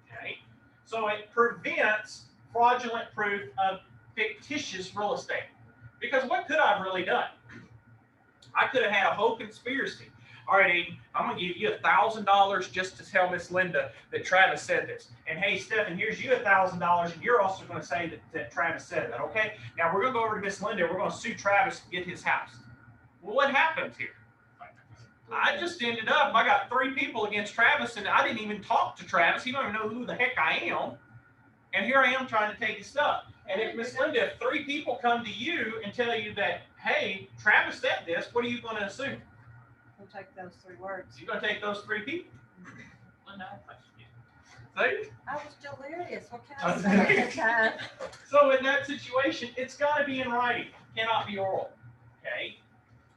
Okay, so it prevents fraudulent proof of fictitious real estate. Because what could I have really done? I could have had a whole conspiracy. All right, Aiden, I'm gonna give you $1,000 just to tell Miss Linda that Travis said this. And hey, Stephen, here's you $1,000, and you're also gonna say that Travis said that, okay? Now we're gonna go over to Miss Linda, we're gonna sue Travis to get his house. Well, what happens here? I just ended up, I got 3 people against Travis, and I didn't even talk to Travis. He don't even know who the heck I am. And here I am trying to take his stuff. And if Miss Linda, if 3 people come to you and tell you that, hey, Travis said this, what are you going to assume? We'll take those 3 words. You're going to take those 3 people. See? I was delirious. What can I say at the time? So in that situation, it's got to be in writing. It cannot be oral. Okay?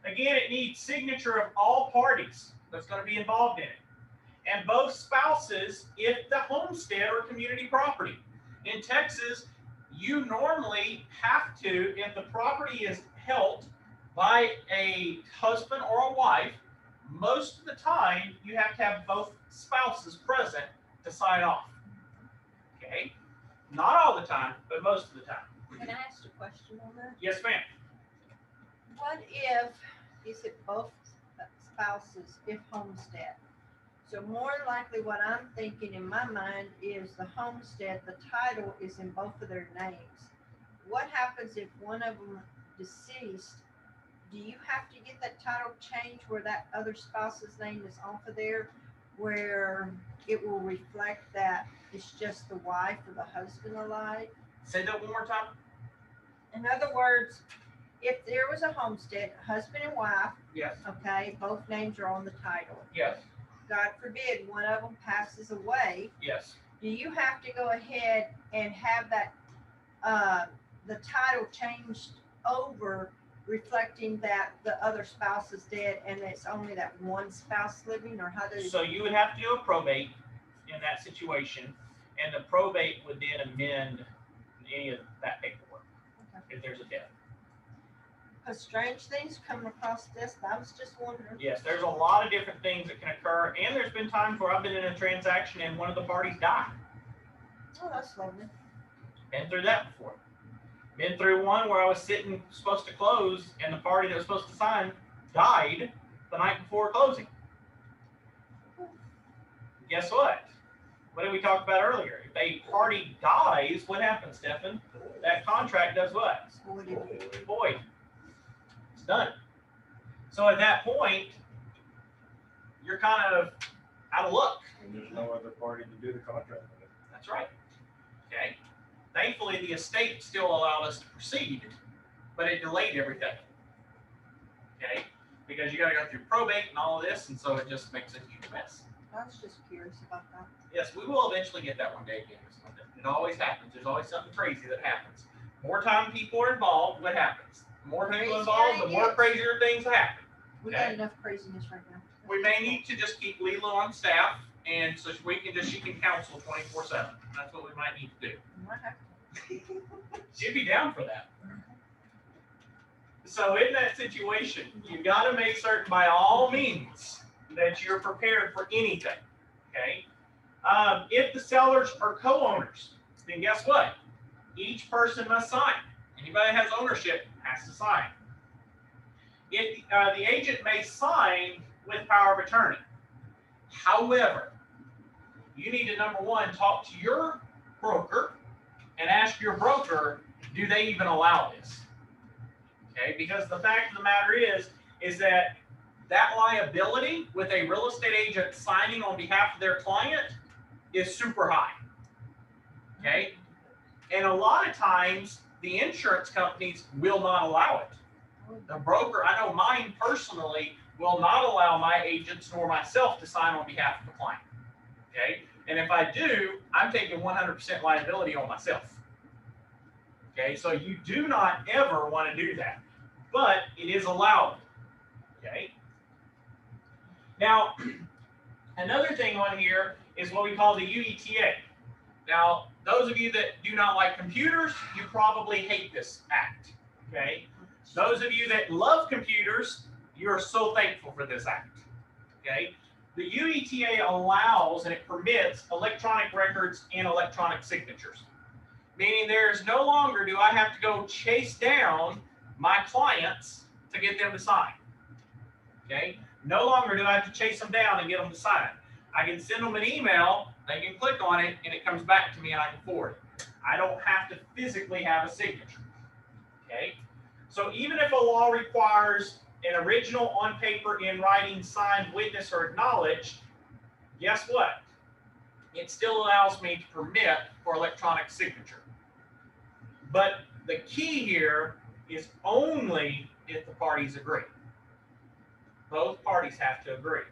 Again, it needs signature of all parties that's going to be involved in it. And both spouses if the homestead or community property. In Texas, you normally have to, if the property is held by a husband or a wife, most of the time you have to have both spouses present to sign off. Okay? Not all the time, but most of the time. Can I ask a question on that? Yes, ma'am. What if, is it both spouses if homestead? So more likely what I'm thinking in my mind is the homestead, the title is in both of their names. What happens if one of them deceased? Do you have to get that title changed where that other spouse's name is off of there, where it will reflect that it's just the wife or the husband alive? Say that one more time. In other words, if there was a homestead, husband and wife, Yes. okay, both names are on the title. Yes. God forbid one of them passes away, Yes. do you have to go ahead and have that, the title changed over reflecting that the other spouse is dead and it's only that one spouse living, or how does? So you would have to do a probate in that situation, and the probate would then amend any of that paperwork if there's a death. Because strange things coming across this, I was just wondering. Yes, there's a lot of different things that can occur, and there's been times where I've been in a transaction and one of the parties died. Oh, that's lovely. Been through that before. Been through one where I was supposed to close, and the party that was supposed to sign died the night before closing. Guess what? What did we talk about earlier? If a party dies, what happens, Stefan? That contract does what? Void. It's done. So at that point, you're kind of out of luck. And there's no other party to do the contract with it. That's right. Okay. Thankfully, the estate still allowed us to proceed, but it delayed everything. Okay, because you got to go through probate and all of this, and so it just makes a huge mess. I was just curious about that. Yes, we will eventually get that one day again. It always happens. There's always something crazy that happens. More time people are involved, what happens? The more people involved, the more crazier things happen. We got enough craziness right now. We may need to just keep Leela on staff, and so she can counsel 24/7. That's what we might need to do. She'd be down for that. So in that situation, you got to make certain by all means that you're prepared for anything. Okay. If the sellers are co-owners, then guess what? Each person must sign. Anybody that has ownership has to sign. If the agent may sign with power of attorney. However, you need to, number one, talk to your broker and ask your broker, do they even allow this? Okay, because the fact of the matter is that liability with a real estate agent signing on behalf of their client is super high. Okay, and a lot of times the insurance companies will not allow it. The broker, I know mine personally, will not allow my agents nor myself to sign on behalf of the client. Okay, and if I do, I'm taking 100% liability on myself. Okay, so you do not ever want to do that, but it is allowed. Okay. Now, another thing on here is what we call the UETA. Now, those of you that do not like computers, you probably hate this act. Okay. Those of you that love computers, you are so thankful for this act. Okay. The UETA allows and it permits electronic records and electronic signatures. Meaning there's no longer do I have to go chase down my clients to get them to sign. Okay? No longer do I have to chase them down and get them to sign. I can send them an email, they can click on it, and it comes back to me and I can forward it. I don't have to physically have a signature. Okay? So even if a law requires an original on paper, in writing, signed, witness, or acknowledged, guess what? It still allows me to permit for electronic signature. But the key here is only if the parties agree. Both parties have to agree.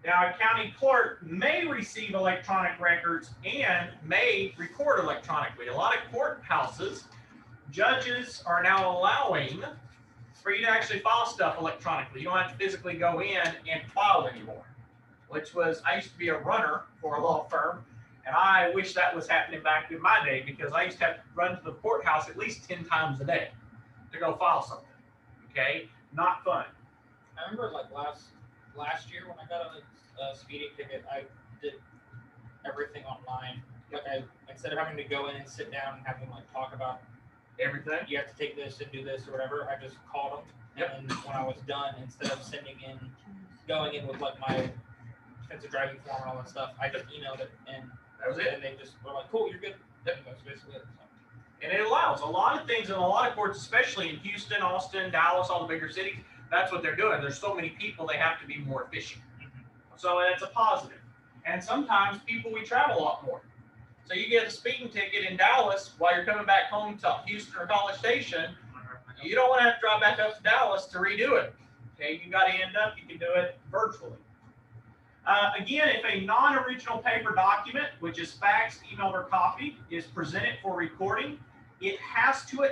Now, a county clerk may receive electronic records and may record electronically. A lot of courthouses, judges are now allowing for you to actually file stuff electronically. You don't have to physically go in and file anymore, which was, I used to be a runner for a law firm, and I wish that was happening back in my day because I used to have to run to the courthouse at least 10 times a day to go file something. Okay, not fun. I remember like last year when I got a speeding ticket, I did everything online. Like I, instead of having to go in and sit down and have them like talk about Everything. you have to take this and do this or whatever, I just called them. Yep. And then when I was done, instead of going in with like my defensive driving form and all that stuff, I just emailed it and That was it. and they just were like, cool, you're good. Yep. That's basically it. So. And it allows a lot of things in a lot of courts, especially in Houston, Austin, Dallas, all the bigger cities. That's what they're doing. There's so many people, they have to be more efficient. So that's a positive. And sometimes people, we travel a lot more. So you get a speeding ticket in Dallas while you're coming back home to Houston or College Station. You don't want to have to drive back up to Dallas to redo it. Okay, you got to end up, you can do it virtually. Again, if a non-original paper document, which is faxed, emailed, or copied, is presented for recording, it has to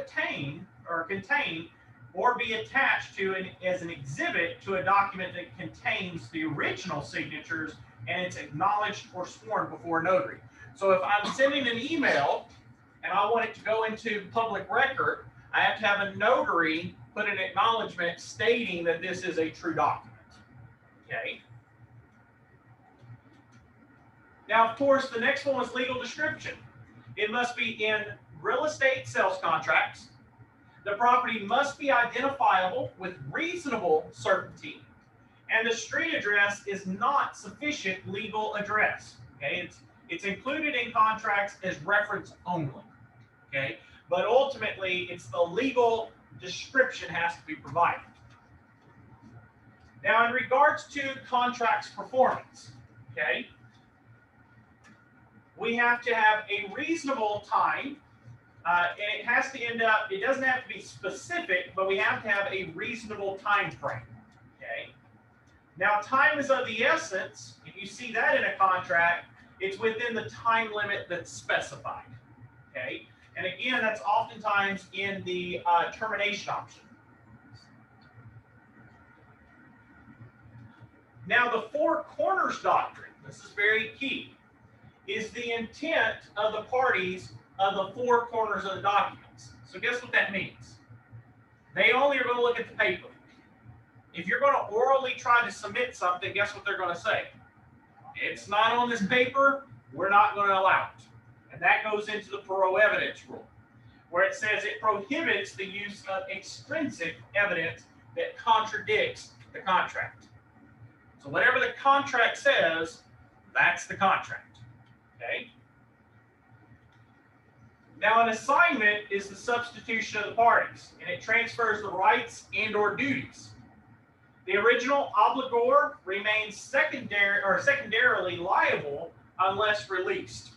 contain or be attached to as an exhibit to a document that contains the original signatures and it's acknowledged or sworn before a notary. So if I'm sending an email and I want it to go into public record, I have to have a notary put an acknowledgement stating that this is a true document. Okay. Now, of course, the next one was legal description. It must be in real estate sales contracts. The property must be identifiable with reasonable certainty, and the street address is not sufficient legal address. Okay, it's included in contracts as reference only. Okay, but ultimately, it's the legal description has to be provided. Now, in regards to contracts performance, okay, we have to have a reasonable time. And it has to end up, it doesn't have to be specific, but we have to have a reasonable time frame. Okay. Now, time is of the essence. If you see that in a contract, it's within the time limit that's specified. Okay. And again, that's oftentimes in the termination option. Now, the Four Corners Doctrine, this is very key, is the intent of the parties of the four corners of the documents. So guess what that means? They only are going to look at the paper. If you're going to orally try to submit something, guess what they're going to say? It's not on this paper, we're not going to allow it. And that goes into the Perot evidence rule, where it says it prohibits the use of extrinsic evidence that contradicts the contract. So whatever the contract says, that's the contract. Okay? Now, an assignment is the substitution of the parties, and it transfers the rights and or duties. The original obligor remains secondarily liable unless released.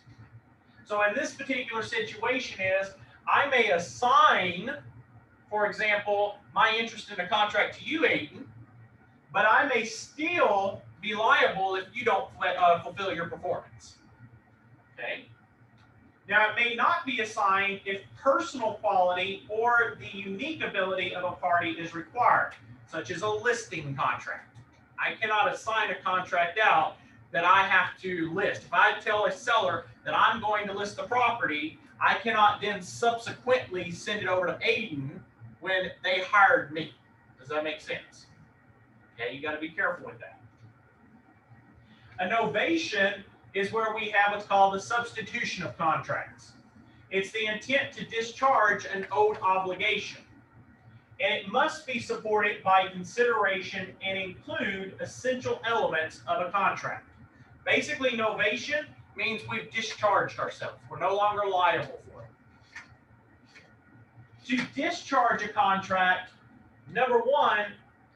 So in this particular situation is, I may assign, for example, my interest in the contract to you, Aiden, but I may still be liable if you don't fulfill your performance. Okay? Now, it may not be assigned if personal quality or the unique ability of a party is required, such as a listing contract. I cannot assign a contract out that I have to list. If I tell a seller that I'm going to list the property, I cannot then subsequently send it over to Aiden when they hired me. Does that make sense? Okay, you got to be careful with that. A novation is where we have what's called the substitution of contracts. It's the intent to discharge an owed obligation. And it must be supported by consideration and include essential elements of a contract. Basically, novation means we've discharged ourselves. We're no longer liable for it. To discharge a contract, number one,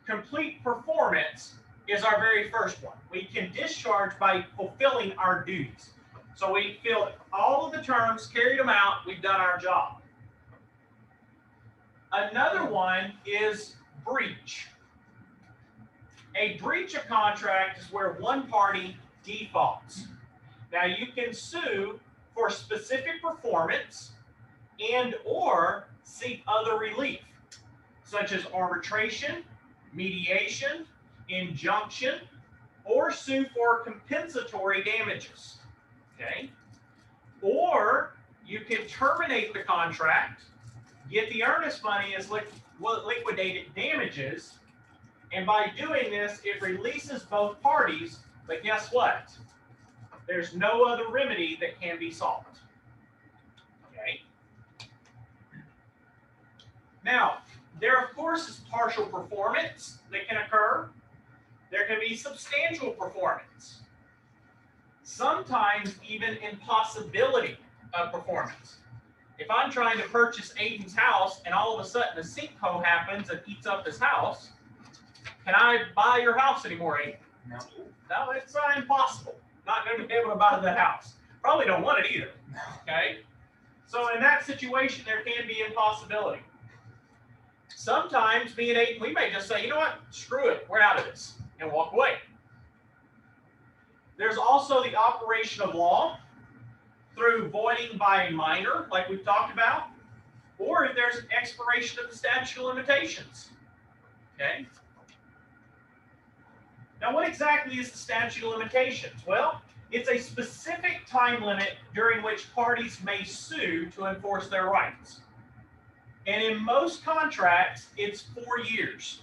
complete performance is our very first one. We can discharge by fulfilling our duties. So we filled all of the terms, carried them out, we've done our job. Another one is breach. A breach of contract is where one party defaults. Now you can sue for specific performance and or seek other relief, such as arbitration, mediation, injunction, or sue for compensatory damages. Okay? Or you can terminate the contract, get the earnest money as liquidated damages, and by doing this, it releases both parties, but guess what? There's no other remedy that can be sought. Okay? Now, there of course is partial performance that can occur. There can be substantial performance. Sometimes even impossibility of performance. If I'm trying to purchase Aiden's house and all of a sudden a sinkhole happens and eats up his house, can I buy your house anymore, Aiden? No. No, it's impossible. Not going to be able to buy that house. Probably don't want it either. Okay? So in that situation, there can be impossibility. Sometimes me and Aiden, we may just say, you know what, screw it, we're out of this, and walk away. There's also the operation of law through voiding by a minor, like we've talked about, or if there's an expiration of the statute of limitations. Okay? Now, what exactly is the statute of limitations? Well, it's a specific time limit during which parties may sue to enforce their rights. And in most contracts, it's 4 years.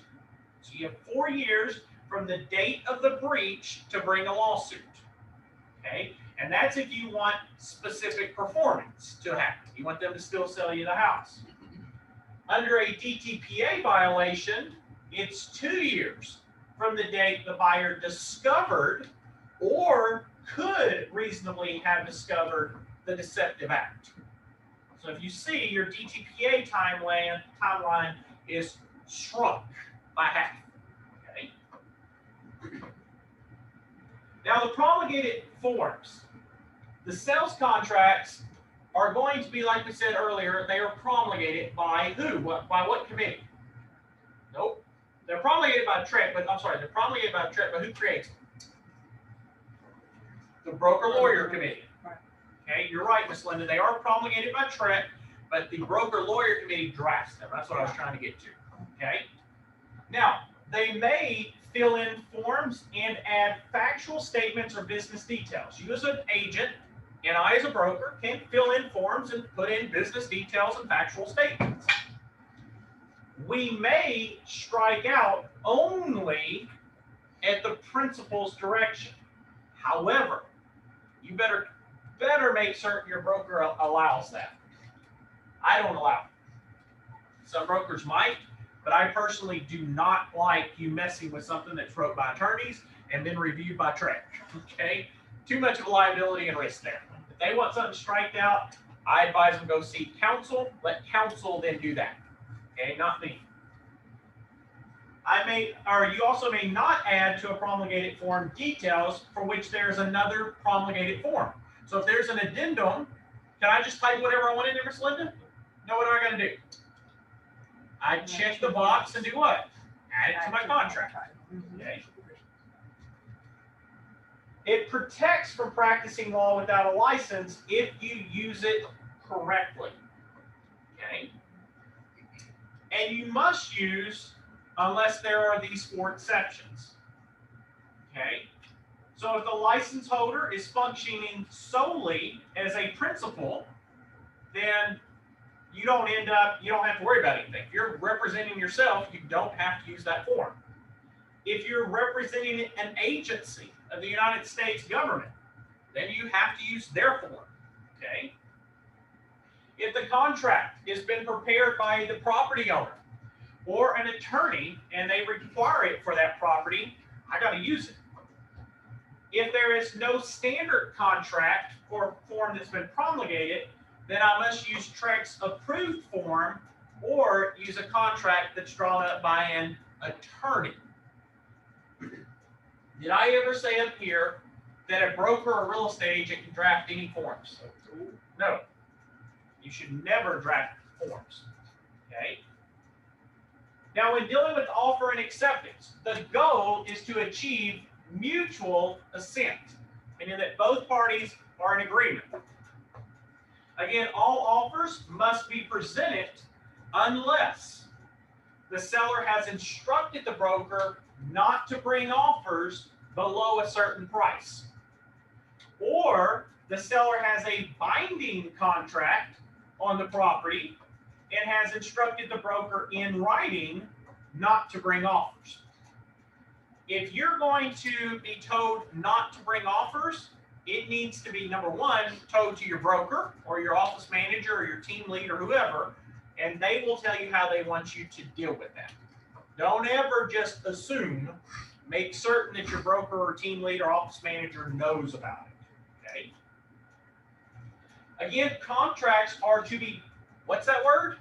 So you have 4 years from the date of the breach to bring a lawsuit. Okay? And that's if you want specific performance to happen. You want them to still sell you the house. Under a DTPA violation, it's 2 years from the date the buyer discovered or could reasonably have discovered the deceptive act. So if you see your DTPA timeline is shrunk by half. Okay? Now the promulgated forms. The sales contracts are going to be, like we said earlier, they are promulgated by who? By what committee? Nope. They're promulgated by TREC, but I'm sorry, they're promulgated by TREC, but who creates them? The Broker Lawyer Committee. Okay, you're right, Ms. Linda. They are promulgated by TREC, but the Broker Lawyer Committee drafts them. That's what I was trying to get to. Okay. Now, they may fill in forms and add factual statements or business details. You as an agent And I, as a broker, can fill in forms and put in business details and factual statements. We may strike out only at the principal's direction. However, you better make certain your broker allows that. I don't allow it. Some brokers might, but I personally do not like you messing with something that's wrote by attorneys and been reviewed by Trey. Okay? Too much of a liability and risk there. If they want something striked out, I advise them go seek counsel. Let counsel then do that. Okay, not me. You also may not add to a promulgated form details for which there is another promulgated form. So if there's an addendum, can I just type whatever I want in there, Ms. Linda? No, what do I gotta do? I check the box and do what? Add it to my contract. Okay. It protects from practicing law without a license if you use it correctly. Okay. And you must use unless there are these 4 exceptions. Okay. So if the license holder is functioning solely as a principal, then you don't have to worry about anything. If you're representing yourself, you don't have to use that form. If you're representing an agency of the United States government, then you have to use their form. Okay. If the contract has been prepared by the property owner or an attorney and they require it for that property, I got to use it. If there is no standard contract or form that's been promulgated, then I must use TREC's approved form or use a contract that's drawn up by an attorney. Did I ever say up here that a broker or real estate agent can draft any forms? No. You should never draft forms. Okay? Now, when dealing with offer and acceptance, the goal is to achieve mutual assent, meaning that both parties are in agreement. Again, all offers must be presented unless the seller has instructed the broker not to bring offers below a certain price, or the seller has a binding contract on the property and has instructed the broker in writing not to bring offers. If you're going to be told not to bring offers, it needs to be, number one, told to your broker or your office manager or your team lead or whoever, and they will tell you how they want you to deal with that. Don't ever just assume. Make certain that your broker or team lead or office manager knows about it. Okay. Again, contracts are to be, what's that word?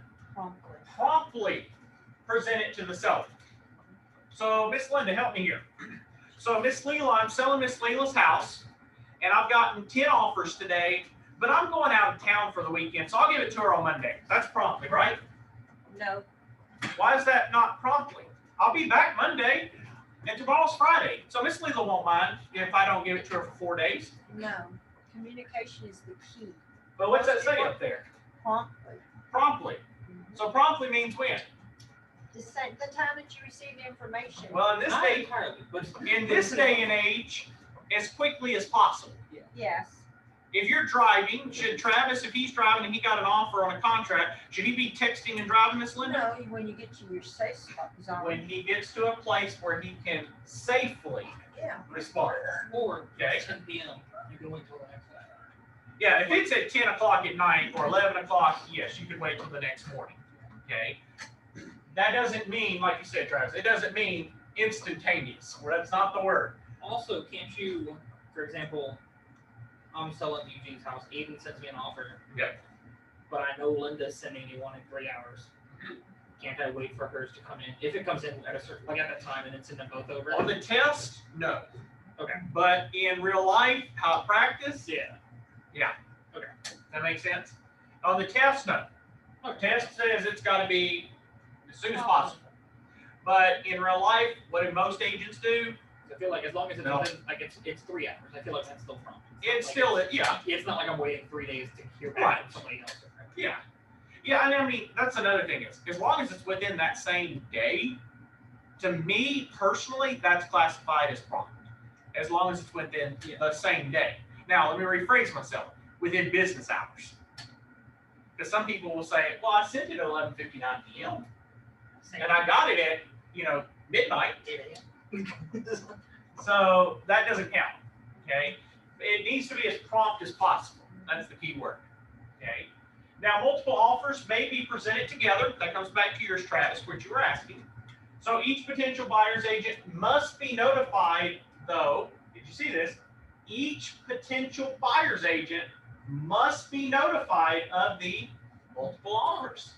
Promptly presented to the seller. So, Miss Linda, help me here. So, Miss Leela, I'm selling Miss Leela's house, and I've gotten 10 offers today, but I'm going out of town for the weekend, so I'll give it to her on Monday. That's promptly, right? No. Why is that not promptly? I'll be back Monday, and tomorrow's Friday. So Miss Leela won't mind if I don't give it to her for 4 days. No. Communication is the key. But what's that say up there? Promptly. Promptly. So promptly means when? The time that you receive the information. Well, in this Not day, entirely, but in this day and age, as quickly as possible. Yes. If you're driving, should Travis, if he's driving and he got an offer on a contract, should he be texting and driving, Miss Linda? No, when you get to your safe zone. When he gets to a place where he can safely respond. Or Okay. 10 p.m. You can wait till the next hour. Yeah, if it's at 10 o'clock at night or 11 o'clock, yes, you could wait till the next morning. Okay. That doesn't mean, like you said, Travis, it doesn't mean instantaneous. That's not the word. Also, can't you, for example, I'm selling Eugene's house. Aiden sends me an offer. Yep. But I know Linda's sending me one in 3 hours. Can't I wait for hers to come in? If it comes in at a certain, like at that time, and then send them both over. On the test, no. Okay. But in real life, how it practice, Yeah. yeah. Okay. That makes sense? On the test, no. Test says it's got to be as soon as possible. But in real life, what do most agents do? I feel like as long as it's No. within, like it's 3 hours, I feel like that's still prompt. It's not still, like yeah. It's not like I'm waiting 3 days to hear back Right. from somebody else. Yeah. Yeah, and I mean, that's another thing is, as long as it's within that same day, to me personally, that's classified as prompt. As long as it's within the same day. Now, let me rephrase myself. within business hours. Because some people will say, well, I sent it at 11:59 p.m. and I got it at, midnight. So that doesn't count, okay? It needs to be as prompt as possible. That's the key word, okay? Now, multiple offers may be presented together. That comes back to yours, Travis, which you were asking. So each potential buyer's agent must be notified, though. Did you see this? Each potential buyer's agent must be notified of the multiple offers,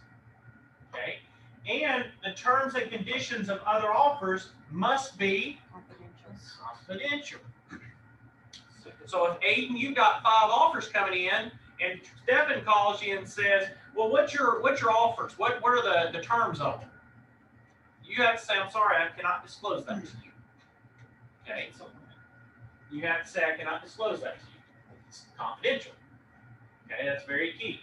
okay? And the terms and conditions of other offers must be confidential. So if Aiden, you've got 5 offers coming in, and Stephen calls you and says, well, what's your offers? What are the terms of them? You have to say, I'm sorry, I cannot disclose that to you. Okay? You have to say, I cannot disclose that to you. It's confidential. Okay, that's very key.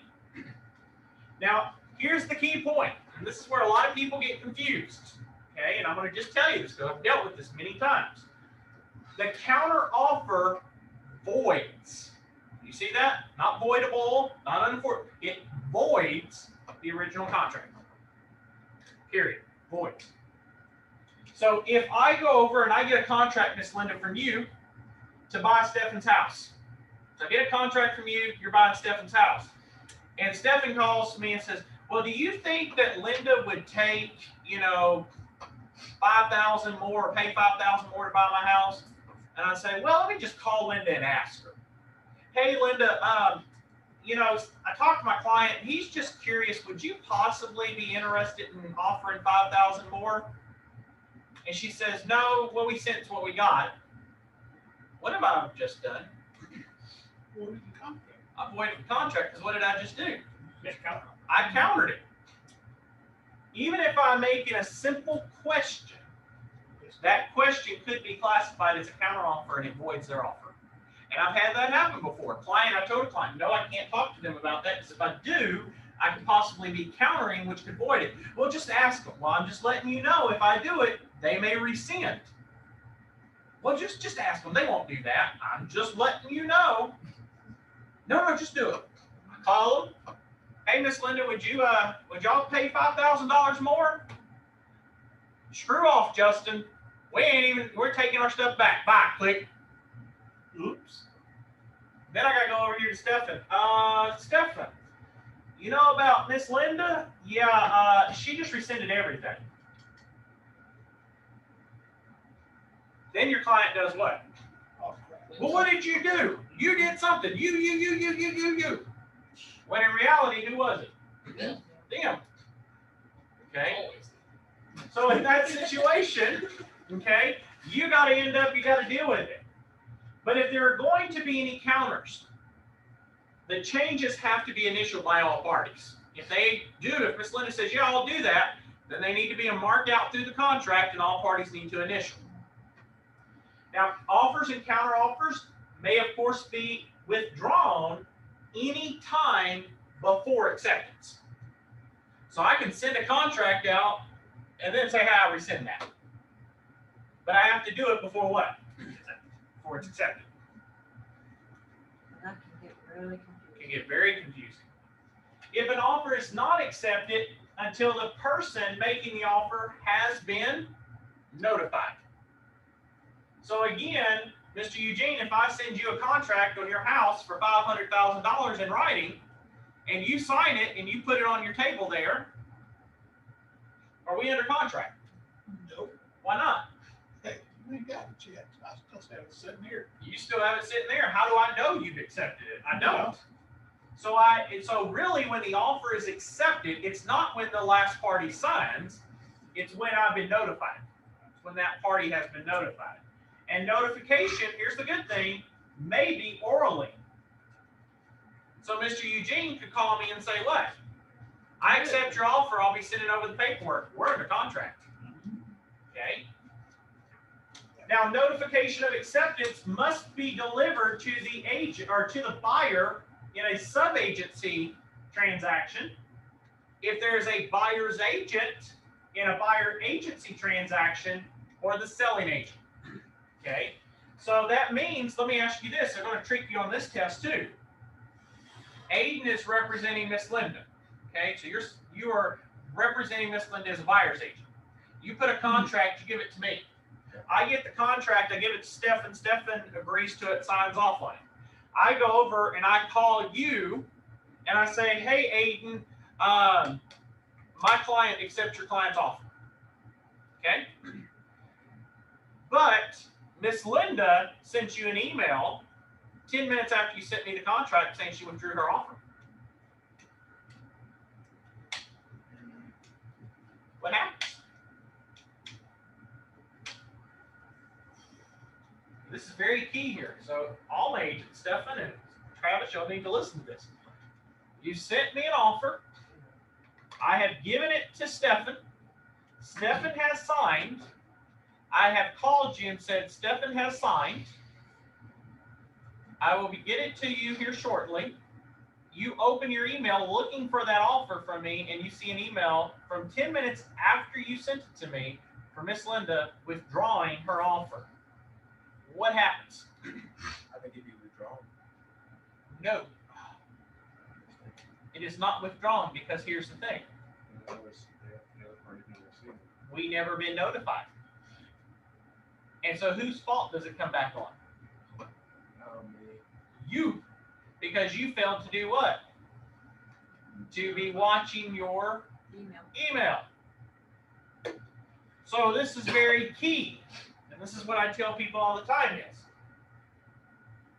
Now, here's the key point, and this is where a lot of people get confused. Okay, and I'm going to just tell you this because I've dealt with this many times. The counter offer voids. You see that? Not voidable, not unenforceable. It voids the original contract. Period. Void. So if I go over and I get a contract, Miss Linda, from you to buy Stephen's house. So I get a contract from you, you're buying Stephen's house. And Stephen calls me and says, well, do you think that Linda would take, $5,000 more or pay $5,000 more to buy my house? And I say, well, let me just call Linda and ask her. Hey, Linda, I talked to my client. He's just curious, would you possibly be interested in offering $5,000 more? And she says, no, what we sent is what we got. What have I just done? I voided the contract, because what did I just do? I countered it. Even if I'm making a simple question, that question could be classified as a counteroffer and it voids their offer. And I've had that happen before. I told a client, no, I can't talk to them about that, because if I do, I could possibly be countering, which could void it. Well, just ask them. Well, I'm just letting you know, if I do it, they may rescind. Well, just ask them. They won't do that. I'm just letting you know. No, just do it. I call them. Hey, Miss Linda, would y'all pay $5,000 more? Screw off, Justin. We're taking our stuff back. Bye, click. Oops. Then I gotta go over here to Stephen. Stephen, you know about Miss Linda? Yeah, she just rescinded everything. Then your client does what? Well, what did you do? You did something. You. When in reality, who was it? Them. Okay. So in that situation, okay, you got to deal with it. But if there are going to be any counters, the changes have to be initialed by all parties. If Miss Linda says, yeah, I'll do that, then they need to be marked out through the contract and all parties need to initial. Now, offers and counteroffers may, of course, be withdrawn any time before acceptance. So I can send a contract out and then say, hey, I rescind that. But I have to do it before what? Before it's accepted. That can get really confusing. It can get very confusing. If an offer is not accepted until the person making the offer has been notified. So again, Mr. Eugene, if I send you a contract on your house for $500,000 in writing, and you sign it and you put it on your table there, are we under contract? Nope. Why not? Hey, you ain't got it yet. I still have it sitting here. You still have it sitting there. How do I know you've accepted it? I don't. So really when the offer is accepted, it's not when the last party signs, it's when I've been notified. It's when that party has been notified. And notification, here's the good thing, may be orally. So Mr. Eugene could call me and say, what? I accept your offer, I'll be sending over the paperwork. We're under contract. Okay? Now, notification of acceptance must be delivered to the agent or to the buyer in a sub-agency transaction. If there's a buyer's agent in a buyer agency transaction or the selling agent. Okay? So that means, let me ask you this, they're going to trick you on this test too. Aiden is representing Miss Linda. Okay, so you are representing Miss Linda as a buyer's agent. You put a contract, you give it to me. I get the contract, I give it to Stefan. Stefan agrees to it, signs off on it. I go over and I call you and I say, hey, Aiden, my client accepts your client's offer. Okay? But Miss Linda sent you an email 10 minutes after you sent me the contract saying she withdrew her offer. What happens? This is very key here. So all agents, Stefan and Travis, you'll need to listen to this. You sent me an offer. I have given it to Stefan. Stefan has signed. I have called you and said Stefan has signed. I will get it to you here shortly. You open your email looking for that offer from me, and you see an email from 10 minutes after you sent it to me from Miss Linda withdrawing her offer. What happens? I think it'd be withdrawn. No. It is not withdrawn because here's the thing. The other party didn't receive it. We never been notified. And so whose fault does it come back on? You. Because you failed to do what? To be watching your email. So this is very key. And this is what I tell people all the time is,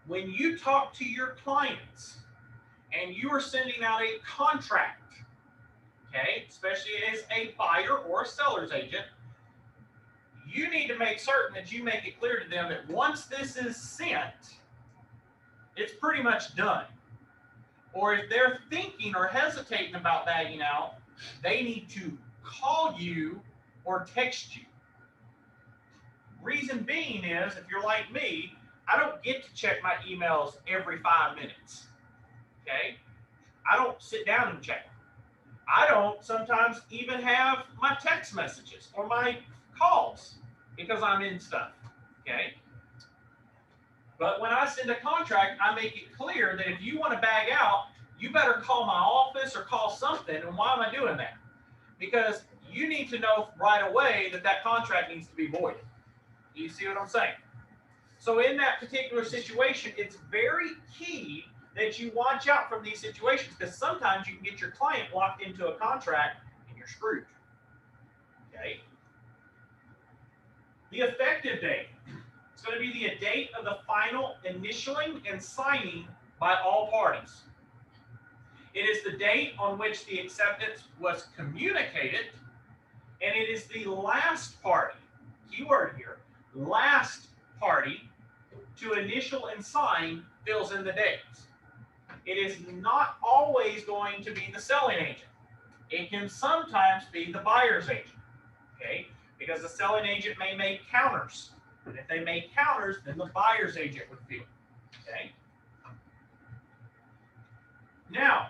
when you talk to your clients and you are sending out a contract, okay, especially as a buyer or a seller's agent, you need to make certain that you make it clear to them that once this is sent, it's pretty much done. Or if they're thinking or hesitating about bagging out, they need to call you or text you. Reason being is, if you're like me, I don't get to check my emails every 5 minutes. Okay? I don't sit down and check them. I don't sometimes even have my text messages or my calls because I'm in stuff. Okay? But when I send a contract, I make it clear that if you want to bag out, you better call my office or call something. And why am I doing that? Because you need to know right away that that contract needs to be voided. Do you see what I'm saying? So in that particular situation, it's very key that you watch out from these situations because sometimes you can get your client locked into a contract and you're screwed. Okay? The effective date. It's going to be the date of the final initialing and signing by all parties. It is the date on which the acceptance was communicated, and it is the last party, key word here, last party to initial and sign fills in the dates. It is not always going to be the selling agent. It can sometimes be the buyer's agent, okay? Because the selling agent may make counters. And if they make counters, then the buyer's agent would fill, okay? Now,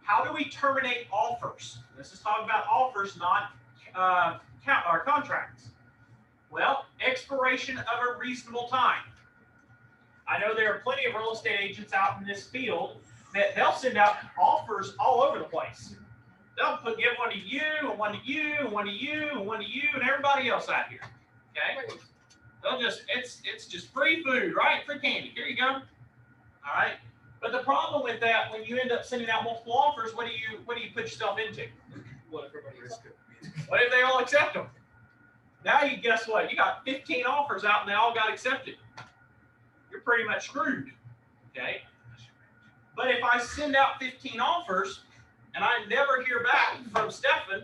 how do we terminate offers? This is talking about offers, not contracts. Well, expiration of a reasonable time. I know there are plenty of real estate agents out in this field that they'll send out offers all over the place. They'll give one to you, and one to you, and one to you, and one to you, and everybody else out here. Okay? They'll just, it's just free food, right? Free candy. Here you go. All right. But the problem with that, when you end up sending out multiple offers, what do you put yourself into? What if everybody else What if they all accept them? Now you guess what? You got 15 offers out and they all got accepted. You're pretty much screwed. Okay. But if I send out 15 offers and I never hear back from Stefan,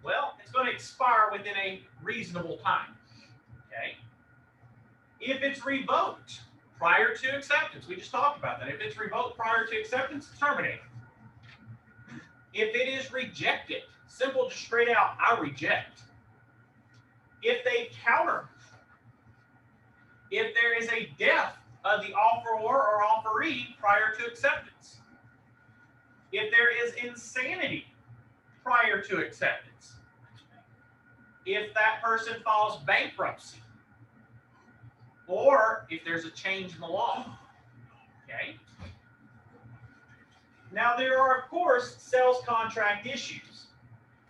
well, it's going to expire within a reasonable time. Okay. If it's revoked prior to acceptance, we just talked about that. If it's revoked prior to acceptance, it's terminated. If it is rejected, simple, just straight out, I reject. If they counter, if there is a death of the offeror or offeree prior to acceptance, if there is insanity prior to acceptance, if that person files bankruptcy, or if there's a change in the law, okay? Now, there are, of course, sales contract issues.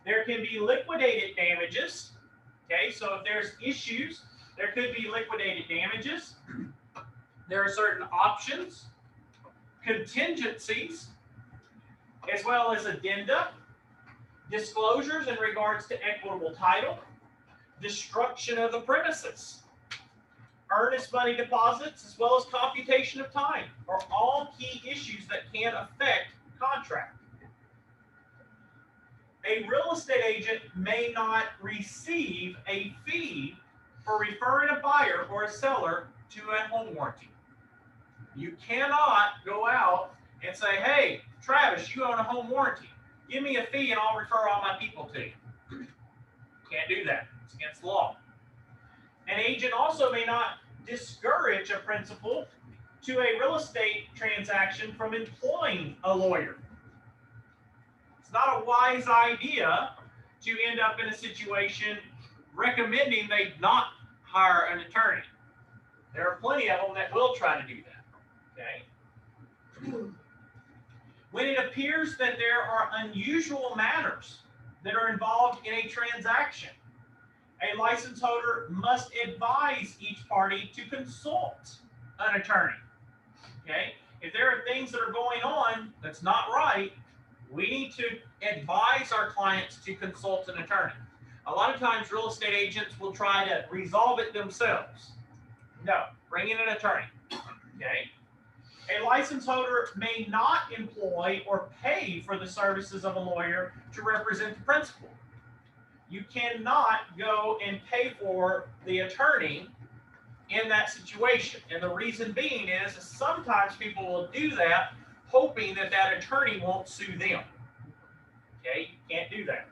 There can be liquidated damages. Okay, so if there's issues, there could be liquidated damages. There are certain options, contingencies, as well as addenda, disclosures in regards to equitable title, destruction of the premises, earnest money deposits, as well as computation of time are all key issues that can affect contract. A real estate agent may not receive a fee for referring a buyer or a seller to a home warranty. You cannot go out and say, hey, Travis, you own a home warranty. Give me a fee and I'll refer all my people to you. Can't do that. It's against the law. An agent also may not discourage a principal to a real estate transaction from employing a lawyer. It's not a wise idea to end up in a situation recommending they not hire an attorney. There are plenty of them that will try to do that. Okay? When it appears that there are unusual matters that are involved in a transaction, a license holder must advise each party to consult an attorney. Okay? If there are things that are going on that's not right, we need to advise our clients to consult an attorney. A lot of times real estate agents will try to resolve it themselves. No, bring in an attorney. Okay? A license holder may not employ or pay for the services of a lawyer to represent the principal. You cannot go and pay for the attorney in that situation. And the reason being is sometimes people will do that hoping that that attorney won't sue them. Okay, you can't do that.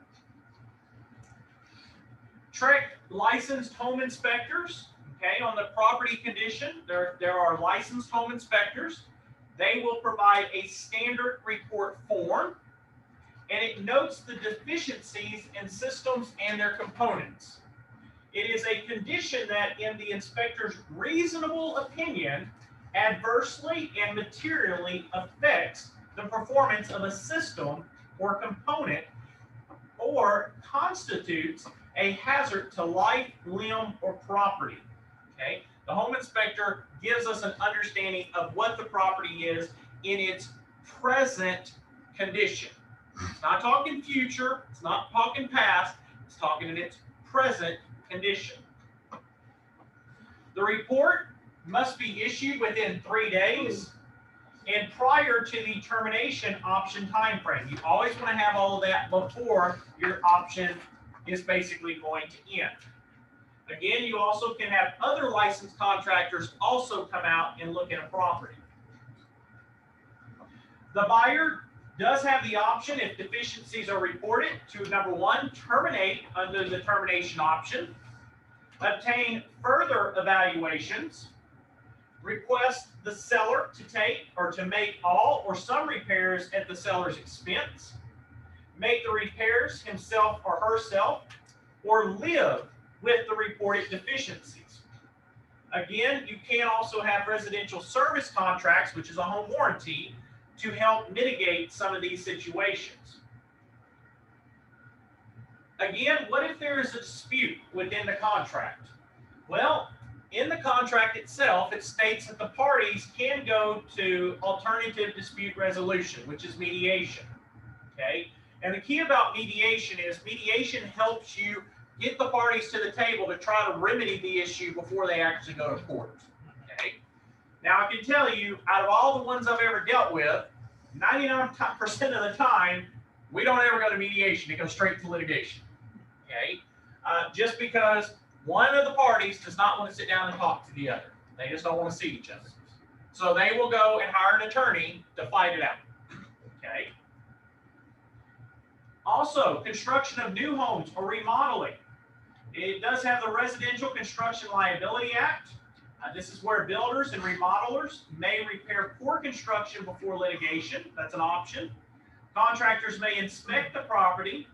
Trick licensed home inspectors. Okay, on the property condition, there are licensed home inspectors. They will provide a standard report form, and it notes the deficiencies in systems and their components. It is a condition that, in the inspector's reasonable opinion, adversely and materially affects the performance of a system or component or constitutes a hazard to life, limb, or property. Okay? The home inspector gives us an understanding of what the property is in its present condition. It's not talking future, it's not talking past, it's talking in its present condition. The report must be issued within 3 days and prior to the termination option time frame. You always want to have all of that before your option is basically going to end. Again, you also can have other licensed contractors also come out and look at a property. The buyer does have the option, if deficiencies are reported, to number one, terminate under the termination option, obtain further evaluations, request the seller to take or to make all or some repairs at the seller's expense, make the repairs himself or herself, or live with the reported deficiencies. Again, you can also have residential service contracts, which is a home warranty, to help mitigate some of these situations. Again, what if there is a dispute within the contract? Well, in the contract itself, it states that the parties can go to alternative dispute resolution, which is mediation. Okay? And the key about mediation is mediation helps you get the parties to the table to try to remedy the issue before they actually go to court. Okay? Now, I can tell you, out of all the ones I've ever dealt with, 99% of the time, we don't ever go to mediation. It goes straight to litigation. Okay? Just because one of the parties does not want to sit down and talk to the other. They just don't want to see each other. So they will go and hire an attorney to fight it out. Okay? Also, construction of new homes or remodeling. It does have the Residential Construction Liability Act. This is where builders and remodelers may repair poor construction before litigation. That's an option. Contractors may inspect the property.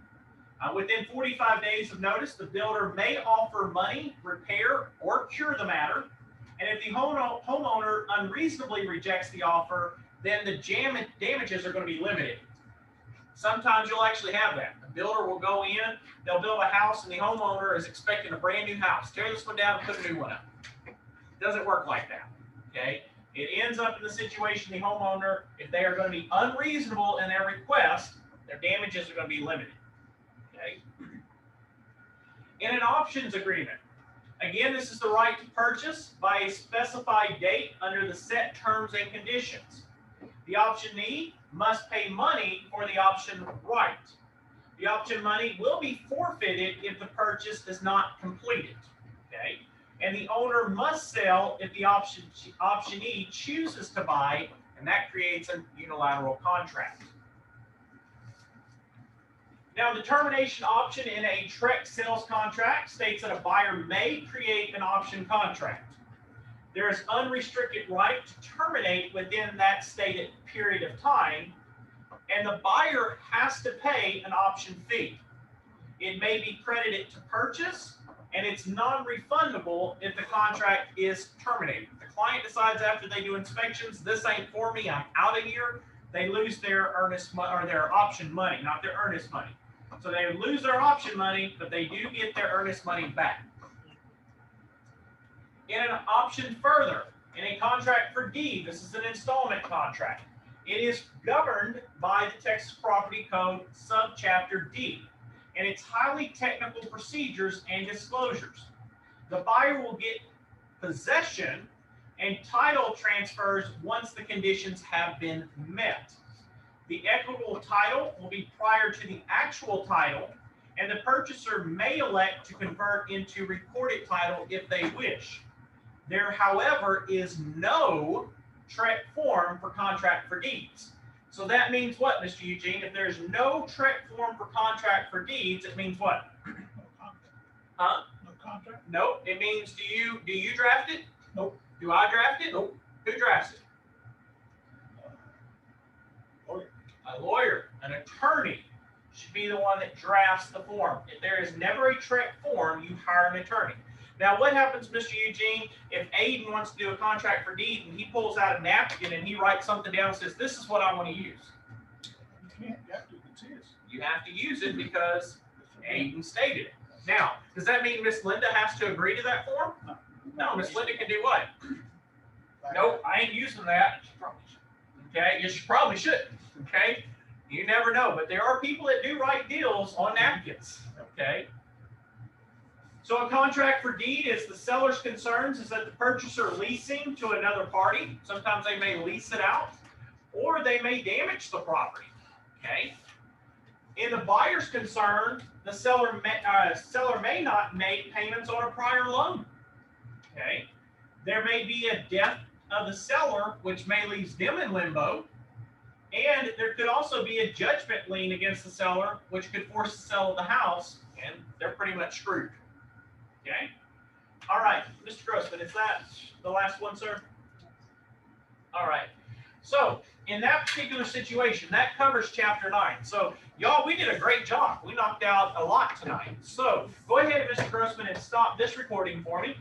Within 45 days of notice, the builder may offer money, repair, or cure the matter. And if the homeowner unreasonably rejects the offer, then the damages are going to be limited. Sometimes you'll actually have that. The builder will go in, they'll build a house, and the homeowner is expecting a brand new house. Tear this one down and put a new one up. It doesn't work like that. Okay? It ends up in the situation the homeowner, if they are going to be unreasonable in their request, their damages are going to be limited. Okay? In an options agreement, again, this is the right to purchase by a specified date under the set terms and conditions. The optionee must pay money for the option right. The option money will be forfeited if the purchase is not completed. Okay? And the owner must sell if the optionee chooses to buy, and that creates a unilateral contract. Now, the termination option in a TREC sales contract states that a buyer may create an option contract. There is unrestricted right to terminate within that stated period of time, and the buyer has to pay an option fee. It may be credited to purchase, and it's non-refundable if the contract is terminated. If the client decides after they do inspections, this ain't for me, I'm out of here, they lose their earnest or their option money, not their earnest money. So they lose their option money, but they do get their earnest money back. In an option further, in a contract for deed, this is an installment contract. It is governed by the Texas Property Code subchapter D, and its highly technical procedures and disclosures. The buyer will get possession and title transfers once the conditions have been met. The equitable title will be prior to the actual title, and the purchaser may elect to convert into recorded title if they wish. There, however, is no TREC form for contract for deeds. So that means what, Mr. Eugene? If there's no TREC form for contract for deeds, it means what? No contract. Huh? No contract? Nope. It means do you draft it? Nope. Do I draft it? Nope. Who drafts it? Lawyer. A lawyer, an attorney should be the one that drafts the form. If there is never a TREC form, you hire an attorney. Now, what happens, Mr. Eugene, if Aiden wants to do a contract for deed and he pulls out a napkin and he writes something down and says, this is what I want to use? You can't, you have to, it's his. You have to use it because Aiden stated it. Now, does that mean Miss Linda has to agree to that form? No, Miss Linda can do what? Nope, I ain't using that. Okay, you probably shouldn't. Okay, you never know, but there are people that do write deals on napkins. Okay. So a contract for deed is the seller's concerns is that the purchaser leasing to another party. Sometimes they may lease it out, or they may damage the property. Okay. In the buyer's concern, the seller may not make payments on a prior loan. Okay. There may be a death of the seller, which may leave them in limbo. And there could also be a judgment lien against the seller, which could force the sale of the house, and they're pretty much screwed. Okay. All right, Mr. Grossman, is that the last one, sir? All right. So in that particular situation, that covers chapter 9. So y'all, we did a great job. We knocked out a lot tonight. So go ahead, Mr. Grossman, and stop this recording for me.